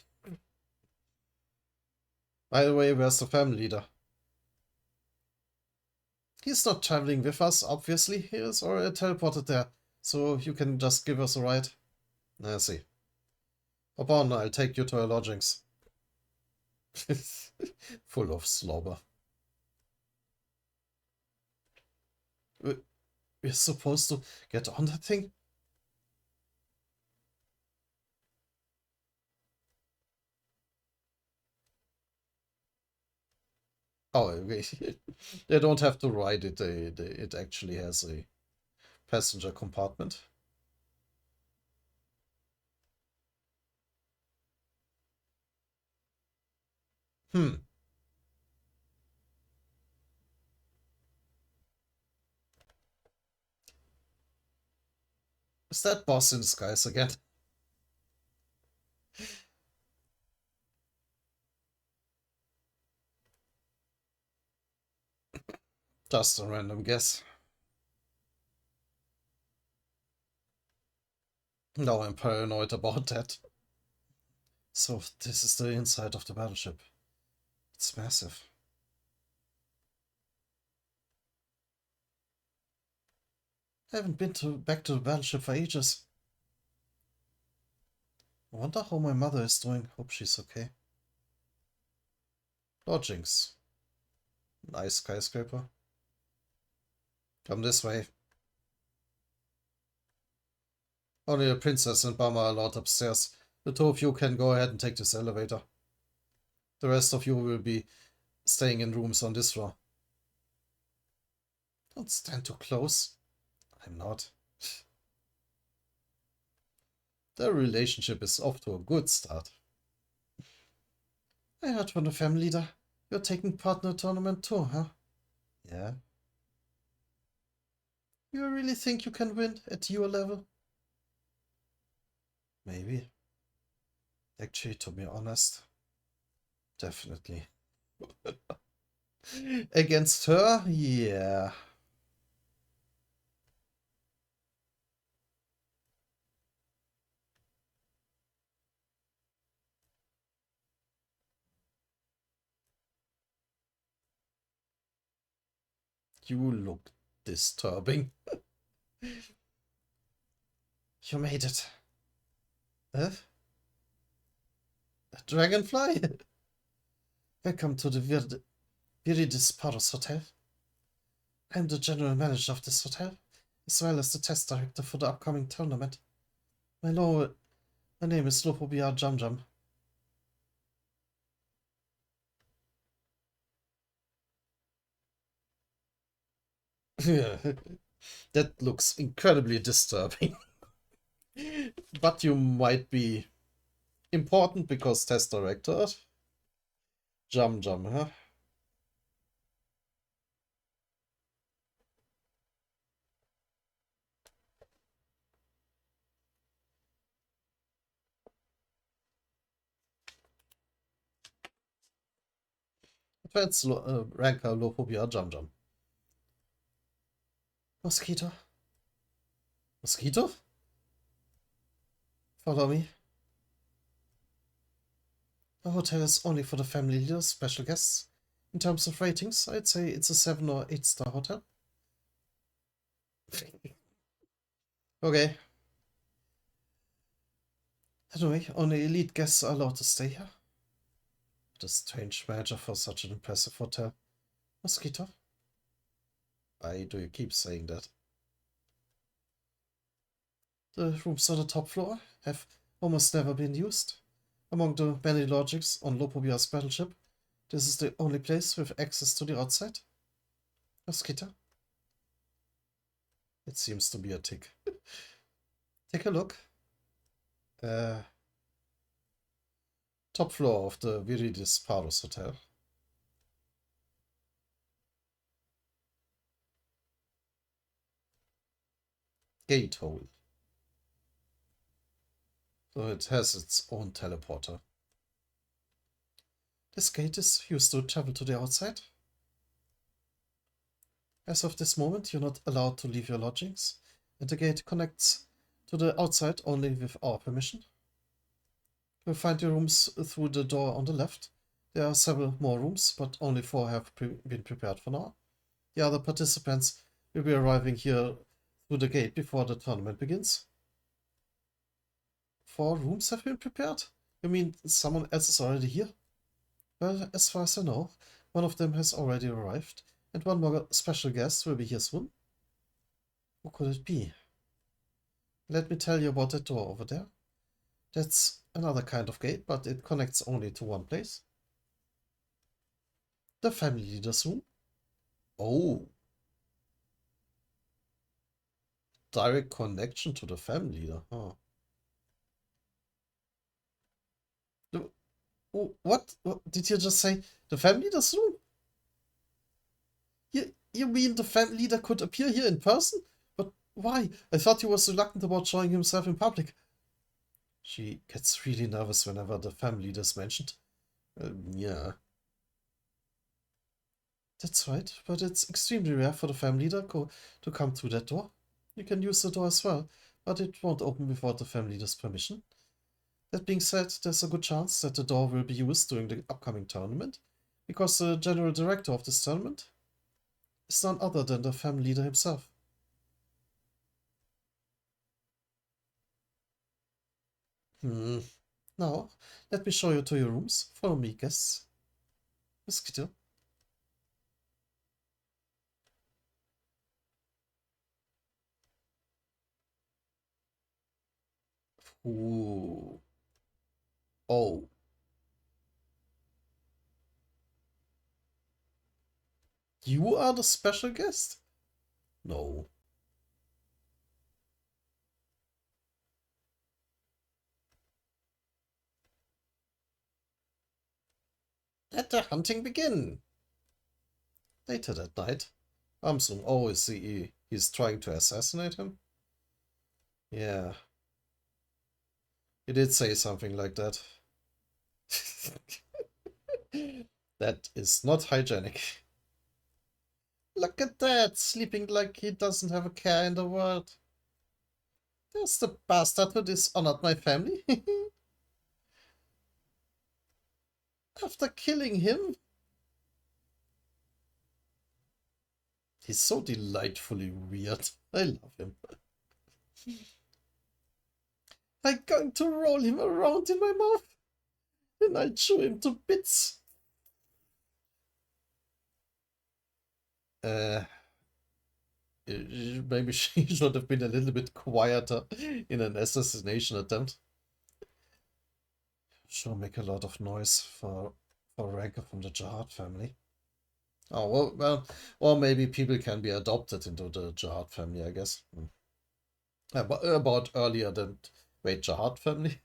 By the way, where's the family leader? He's not traveling with us, obviously. He is already teleported there, so you can just give us a ride. I see. Hop on, I'll take you to our lodgings. Full of slobber. We're supposed to get on that thing? Oh, they don't have to ride it. It actually has a passenger compartment. Is that boss in disguise again? Just a random guess. Now I'm paranoid about that. So this is the inside of the battleship. It's massive. I haven't been back to the battleship for ages. I wonder how my mother is doing. Hope she's okay. Lodgings. Nice skyscraper. Come this way. Only the princess and Bama are allowed upstairs. The two of you can go ahead and take this elevator. The rest of you will be staying in rooms on this floor. Don't stand too close. I'm not. Their relationship is off to a good start. I heard from the family leader. You're taking part in a tournament too, huh? Yeah. You really think you can win at your level? Maybe. Actually, to be honest, definitely. Against her? Yeah. You look disturbing. You made it. A dragonfly? Welcome to the Viridis Paros Hotel. I'm the general manager of this hotel, as well as the test director for the upcoming tournament. My name is Lopobia Jamjam. That looks incredibly disturbing. But you might be important because test director. Jum Jum, huh? Advanced Ranker Lophobia Jum Jum. Mosquito? Mosquito? Follow me. The hotel is only for the family leaders, special guests. In terms of ratings, I'd say it's a 7 or 8-star hotel. Okay. Anyway, only elite guests are allowed to stay here. What a strange manager for such an impressive hotel. Mosquito? Why do you keep saying that? The rooms on the top floor have almost never been used. Among the many lodgings on Lopobia's battleship, this is the only place with access to the outside. Mosquito? It seems to be a tick. Take a look. Top floor of the Viridis Paros Hotel. Gate hole. So it has its own teleporter. This gate is used to travel to the outside. As of this moment, you're not allowed to leave your lodgings, and the gate connects to the outside only with our permission. You'll find your rooms through the door on the left. There are several more rooms, but only 4 have been prepared for now. The other participants will be arriving here through the gate before the tournament begins. 4 rooms have been prepared? You mean someone else is already here? Well, as far as I know, one of them has already arrived, and one more special guest will be here soon. Who could it be? Let me tell you about that door over there. That's another kind of gate, but it connects only to one place. The family leader's room. Oh. Direct connection to the family leader, huh? What? Did you just say the family leader's room? You mean the family leader could appear here in person? But why? I thought he was reluctant about showing himself in public. She gets really nervous whenever the family leader is mentioned. Yeah. That's right, but it's extremely rare for the family leader to come through that door. You can use the door as well, but it won't open without the family leader's permission. That being said, there's a good chance that the door will be used during the upcoming tournament, because the general director of this tournament is none other than the family leader himself. Now, let me show you to your rooms. Follow me, guests. Mosquito. Ooh. Oh. You are the special guest? No. Let the hunting begin. Later that night, Armstrong always see he's trying to assassinate him. Yeah, he did say something like that. That is not hygienic. Look at that, sleeping like he doesn't have a care in the world. There's the bastard who dishonored my family. After killing him, he's so delightfully weird. I love him. I'm going to roll him around in my mouth, and I'll chew him to bits. Maybe she should have been a little bit quieter in an assassination attempt. Sure make a lot of noise for a ranker from the Jihad family. Oh, well, or maybe people can be adopted into the Jihad family, I guess. About earlier than... Wait, Jihad family?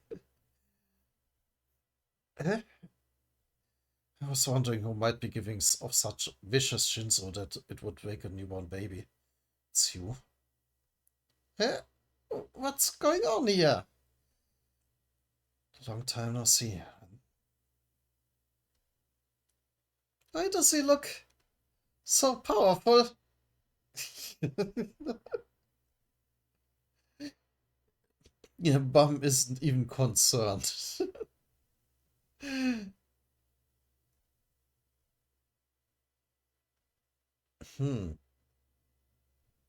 I was wondering who might be giving off such vicious shinzo that it would wake a newborn baby. It's you. Huh? What's going on here? Long time no see. Why does he look so powerful? Yeah, Bum isn't even concerned.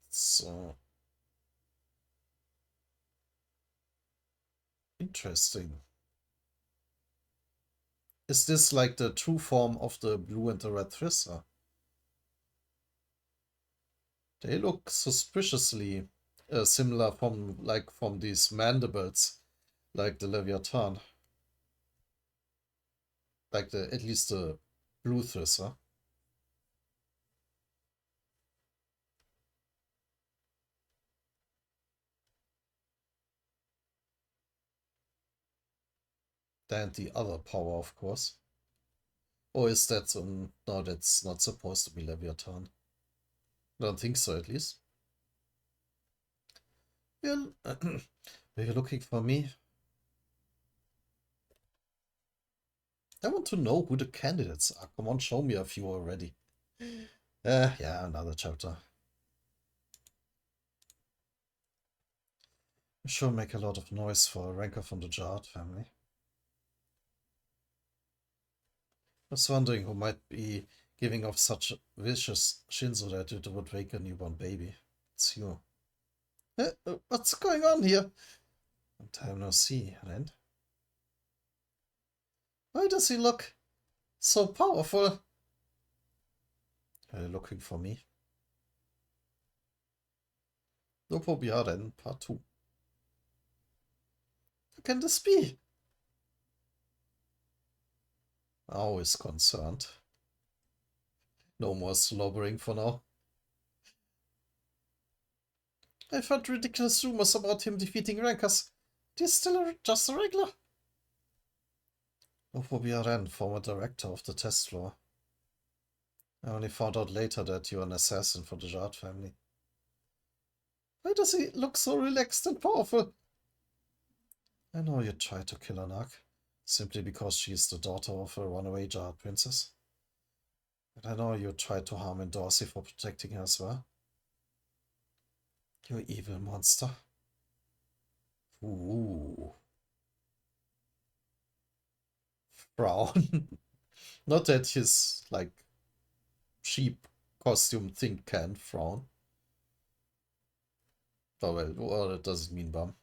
So interesting. Is this like the true form of the blue and the red thrisser? They look suspiciously similar from these mandibles, like the Leviathan, like at least the blue thrisser. Than the other power, of course. Or is that no, that's not supposed to be Leviathan. I don't think so, at least. Well, are you looking for me? I want to know who the candidates are. Come on, show me a few already. Yeah, another chapter. Sure make a lot of noise for a ranker from the Jard family. I was wondering who might be giving off such vicious shinzo that it would wake a newborn baby. It's you. What's going on here? Long time no see, and why does he look so powerful? Are you looking for me? Dopo Biaren, Part 2. Who can this be? Always concerned. No more slobbering for now. I've heard ridiculous rumors about him defeating rankers. He's still just a regular. Dopo Biaren, former director of the test floor. I only found out later that you're an assassin for the Jard family. Why does he look so relaxed and powerful? I know you tried to kill Anak, simply because she is the daughter of a runaway Jard princess. And I know you tried to harm Dorsey for protecting her as well. You evil monster. Ooh. Frown. Not that his, like, sheep costume thing can frown. Oh well, that doesn't mean bum.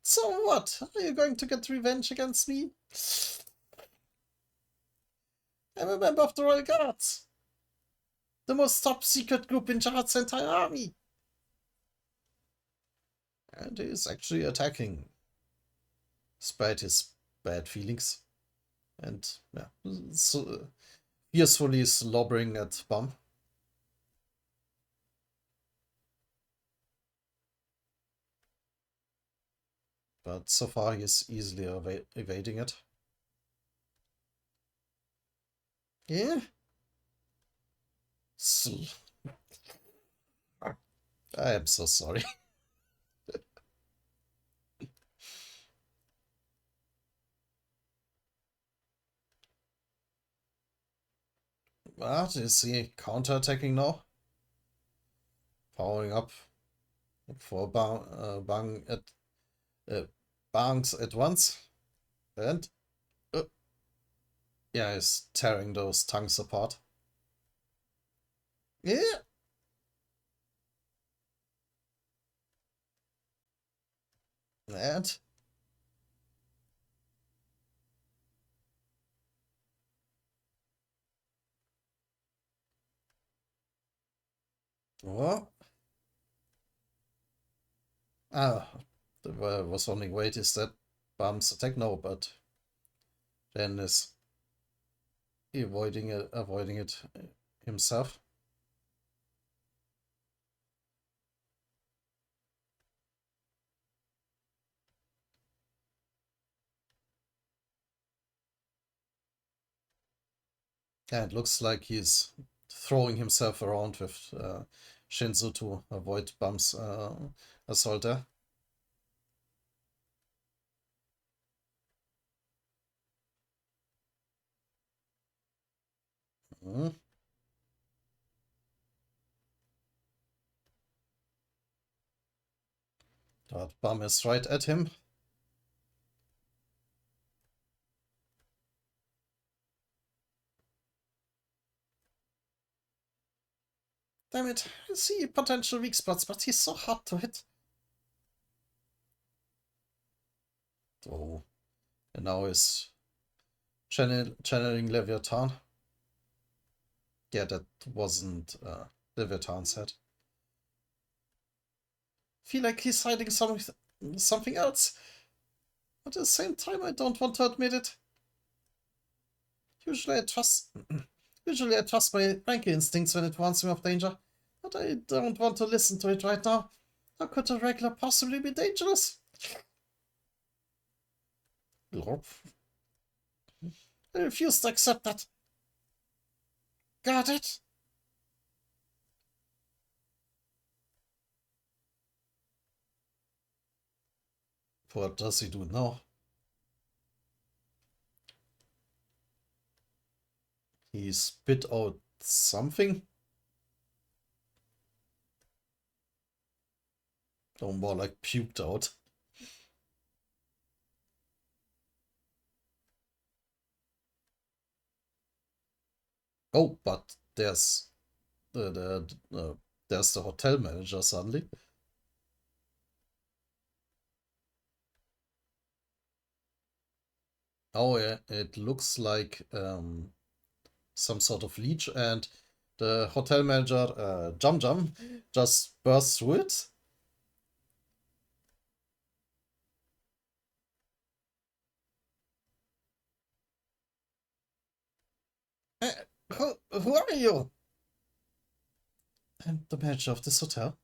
So what? Are you going to get revenge against me? I'm a member of the Royal Guards. The most top secret group in Jihad's entire army. And he is actually attacking, despite his bad feelings. And yeah, so fiercely slobbering at Bum. But so far he is easily evading it. Yeah? I am so sorry. What? Is he counterattacking now? Powering up for bangs at once. And yeah, he's tearing those tongues apart. Yeah. And what? Ah, I was wondering, wait, is that Bum's attack? No, but then is avoiding it himself. Yeah, it looks like he's throwing himself around with Shinzo to avoid Bum's assault there. Mm. But Bum is right at him. Damn it, I see potential weak spots, but he's so hard to hit. Oh, and now he's channeling Leviathan. Yeah, that wasn't Leviathan's head. Feel like he's hiding something else. But at the same time, I don't want to admit it. Usually I trust Usually I trust my ranking instincts when it warns me of danger, but I don't want to listen to it right now. How could a regular possibly be dangerous? Glorp. I refuse to accept that. Got it? What does he do now? He spit out something? Or more like puked out. Oh, but there's the hotel manager suddenly. Oh, yeah, it looks like some sort of leech, and the hotel manager, Jum Jum, just bursts through it. Uh, who are you? I'm the manager of this hotel.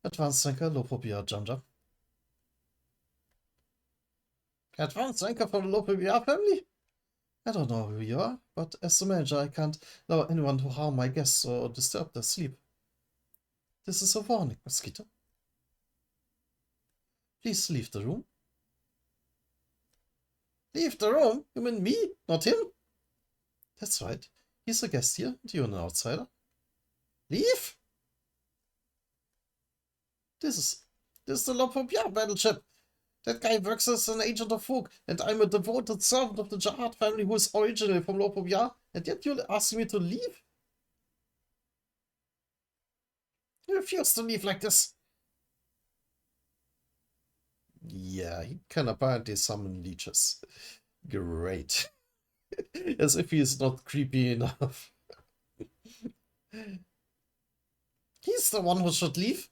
Advanced Ranker Lopobia Jum Jum. Advanced Ranker from the Lopobia family? I don't know who you are, but as the manager, I can't allow anyone to harm my guests or disturb their sleep. This is a warning, Mosquito. Please leave the room. Leave the room? You mean me, not him? That's right. He's a guest here, and you're an outsider. Leave? This is this is the Lopobia battleship. That guy works as an agent of Folk, and I'm a devoted servant of the Jahad family who is originally from Lopobia, and yet you're asking me to leave? I refuse to leave like this. Yeah, he can apparently summon leeches. Great. As if he's not creepy enough. He's the one who should leave.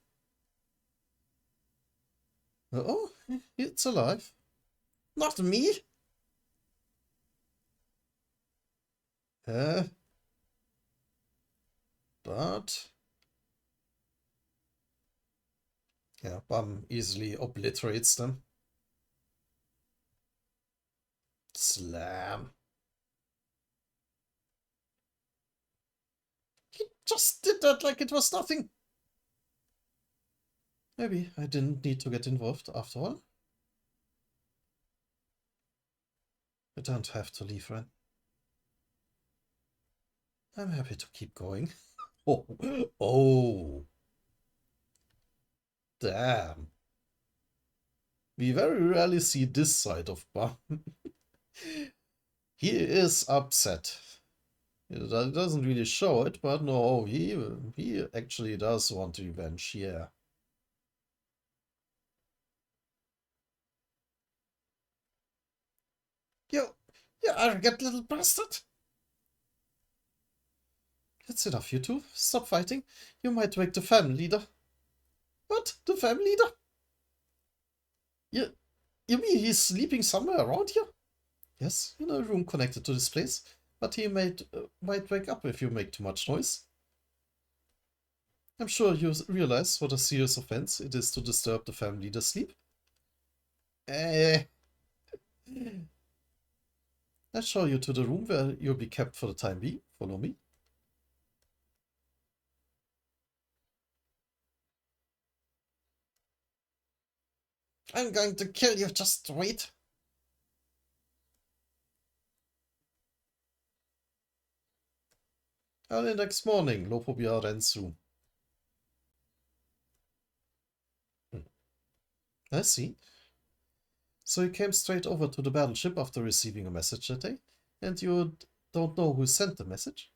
Oh, it's alive. Not me. Uh, but... Yeah, Bum easily obliterates them. Slam. He just did that like it was nothing. Maybe I didn't need to get involved after all. I don't have to leave, Ren. I'm happy to keep going. Oh, oh, damn. We very rarely see this side of Bum. He is upset. It doesn't really show it, but no, he actually does want revenge, yeah. You arrogant little bastard! It's enough, you two. Stop fighting. You might wake the family leader. What? The family leader? You, you mean he's sleeping somewhere around here? Yes, in a room connected to this place. But he might wake up if you make too much noise. I'm sure you realize what a serious offense it is to disturb the family leader's sleep. Eh. I'll show you to the room where you'll be kept for the time being. Follow me. I'm going to kill you, just wait. Early next morning, Lopobia ran through. I see. So you came straight over to the battleship after receiving a message that day, and you don't know who sent the message?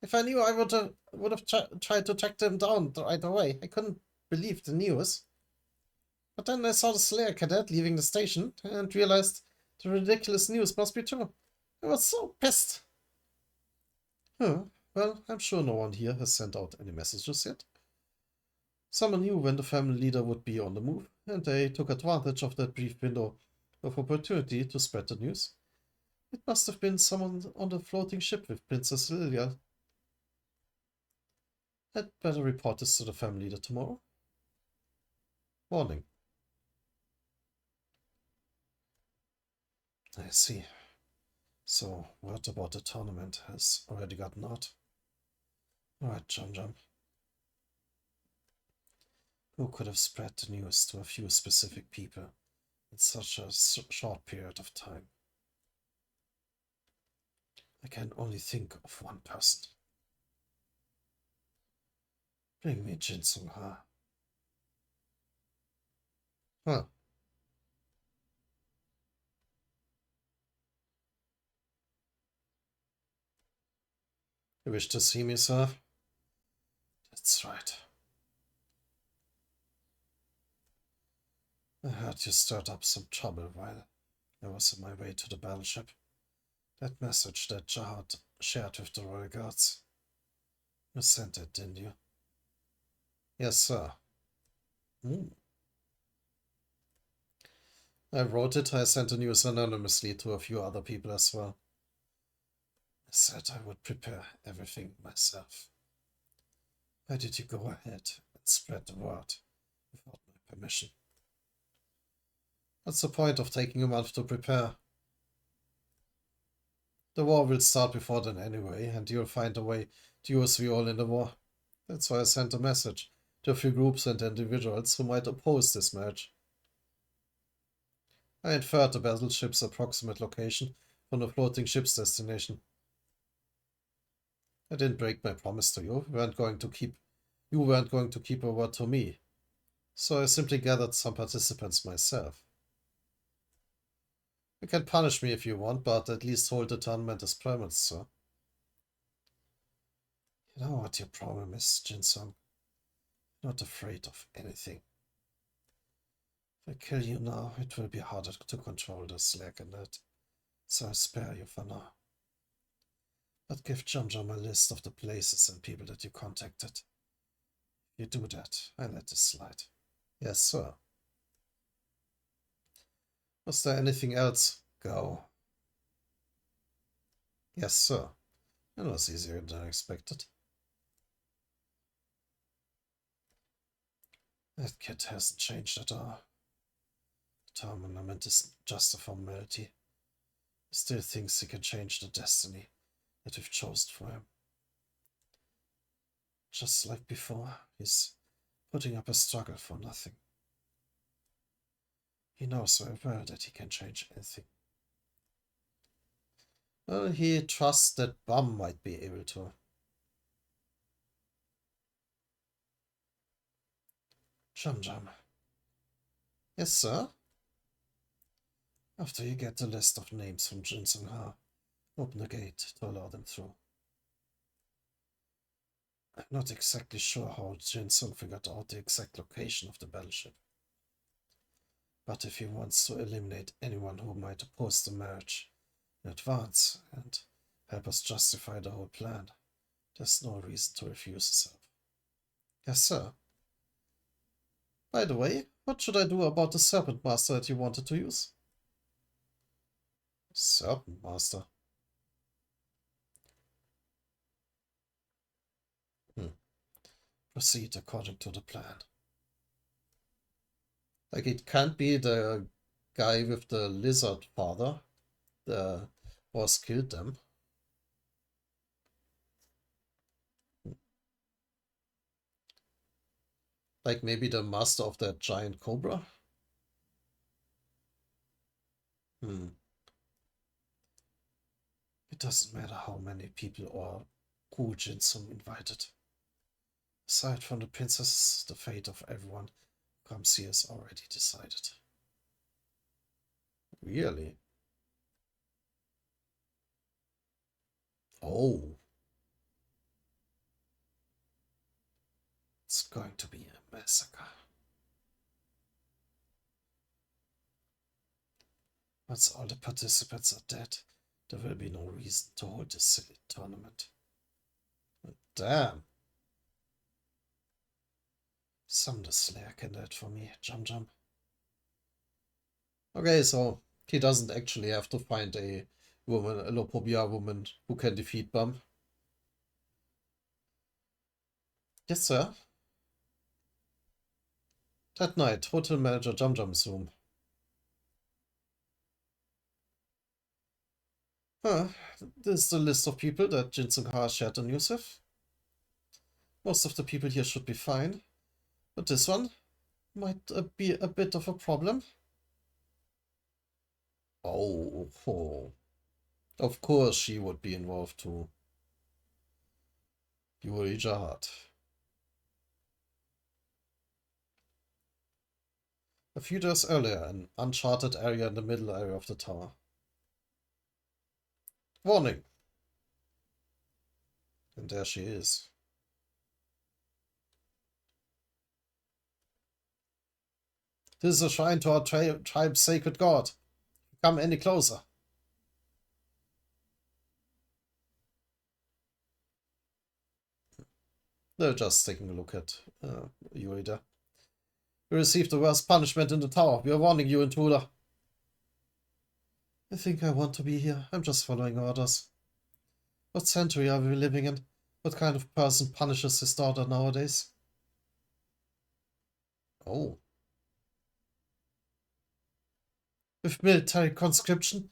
If I knew, I would have tried to track them down right away. I couldn't believe the news. But then I saw the Slayer cadet leaving the station and realized the ridiculous news must be true. I was so pissed. Huh. Well, I'm sure no one here has sent out any messages yet. Someone knew when the family leader would be on the move, and they took advantage of that brief window of opportunity to spread the news. It must have been someone on the floating ship with Princess Lilia. I'd better report this to the family leader tomorrow. Morning. I see. So, word about the tournament has already gotten out. Alright, Jump. Who could have spread the news to a few specific people in such a short period of time? I can only think of one person. Bring me Jin Sung-ha. Huh. You wish to see me, sir? That's right. I heard you stirred up some trouble while I was on my way to the battleship. That message that Jahad shared with the Royal Guards. You sent it, didn't you? Yes, sir. I wrote it. I sent the news anonymously to a few other people as well. I said I would prepare everything myself. Why did you go ahead and spread the word without my permission? What's the point of taking a month to prepare? The war will start before then anyway, and you'll find a way to use we all in the war. That's why I sent a message to a few groups and individuals who might oppose this marriage. I inferred the battleship's approximate location from the floating ship's destination. I didn't break my promise to you. You weren't going to keep a word to me. So I simply gathered some participants myself. You can punish me if you want, but at least hold the tournament as promised, sir. You know what your problem is, Jin-sung? You're not afraid of anything. If I kill you now, it will be harder to control the slack in it, so I spare you for now. But give Jum a list of the places and people that you contacted. If you do that, I let this slide. Yes, sir. Was there anything else? Go. Yes, sir. It was easier than I expected. That kid hasn't changed at all. The tournament is just a formality. He still thinks he can change the destiny that we've chosen for him. Just like before, he's putting up a struggle for nothing. He knows very well that he can change anything. Well, he trusts that Bum might be able to. Jum. Yes, sir? After you get the list of names from Jin Sung-ha, open the gate to allow them through. I'm not exactly sure how Jin Sung figured out the exact location of the battleship. But if he wants to eliminate anyone who might oppose the marriage in advance and help us justify the whole plan, there's no reason to refuse his help. Yes, sir. By the way, what should I do about the Serpent Master that you wanted to use? Serpent Master? Proceed according to the plan. Like, it can't be the guy with the lizard father. the horse killed them. Like maybe the master of that giant cobra? It doesn't matter how many people or who Jinsung invited. Aside from the princess, the fate of everyone who comes here is already decided. Really? Oh. It's going to be a massacre. Once all the participants are dead, there will be no reason to hold this silly tournament. Damn. Summon the Slayer candidate for me, Jum Jum. Okay, so he doesn't actually have to find a woman, a Lopobia woman who can defeat Bum. Yes, sir. That night, hotel manager Jum Jum's room. Huh, this is the list of people that Jinsung Ha shared the news with. Most of the people here should be fine, but this one might be a bit of a problem. Oh, of course she would be involved too. Yuri Jahad. A few days earlier, an uncharted area in the middle area of the tower. Warning! And there she is. This is a shrine to our tribe's sacred god. Come any closer. They're just taking a look at Yuri there. You received the worst punishment in the tower. We are warning you, intruder. I think I want to be here. I'm just following orders. What century are we living in? What kind of person punishes his daughter nowadays? Oh. With military conscription?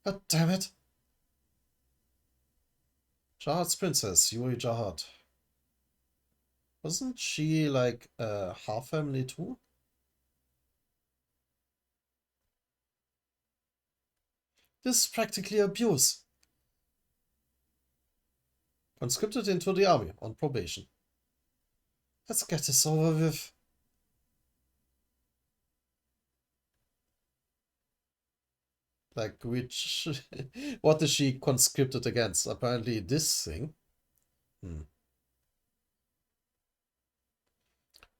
God damn it. Jahad's princess, Yuri Jahad. Wasn't she like half family too? This is practically abuse. Conscripted into the army on probation. Let's get this over with. Like, which. What is she conscripted against? Apparently, this thing.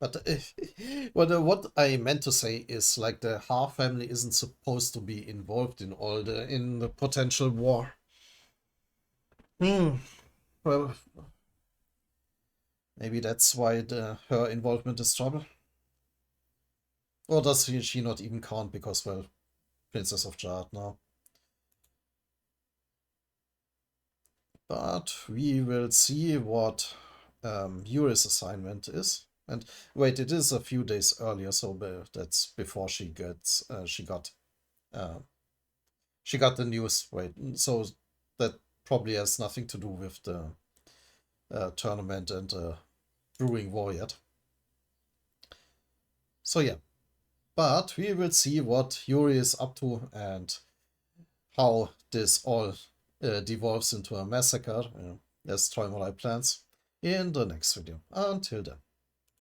But what I meant to say is, like, the Ha family isn't supposed to be involved in the potential war. Well, maybe that's why her involvement is trouble. Or does she not even count because, well, Princess of Jade now. But we will see what Yuri's assignment is. And wait, it is a few days earlier, so that's before she gets she got the news. Wait, so that probably has nothing to do with the tournament and brewing war yet. So yeah, but we will see what Yuri is up to and how this all devolves into a massacre, as Troy Morai plans, in the next video. Until then.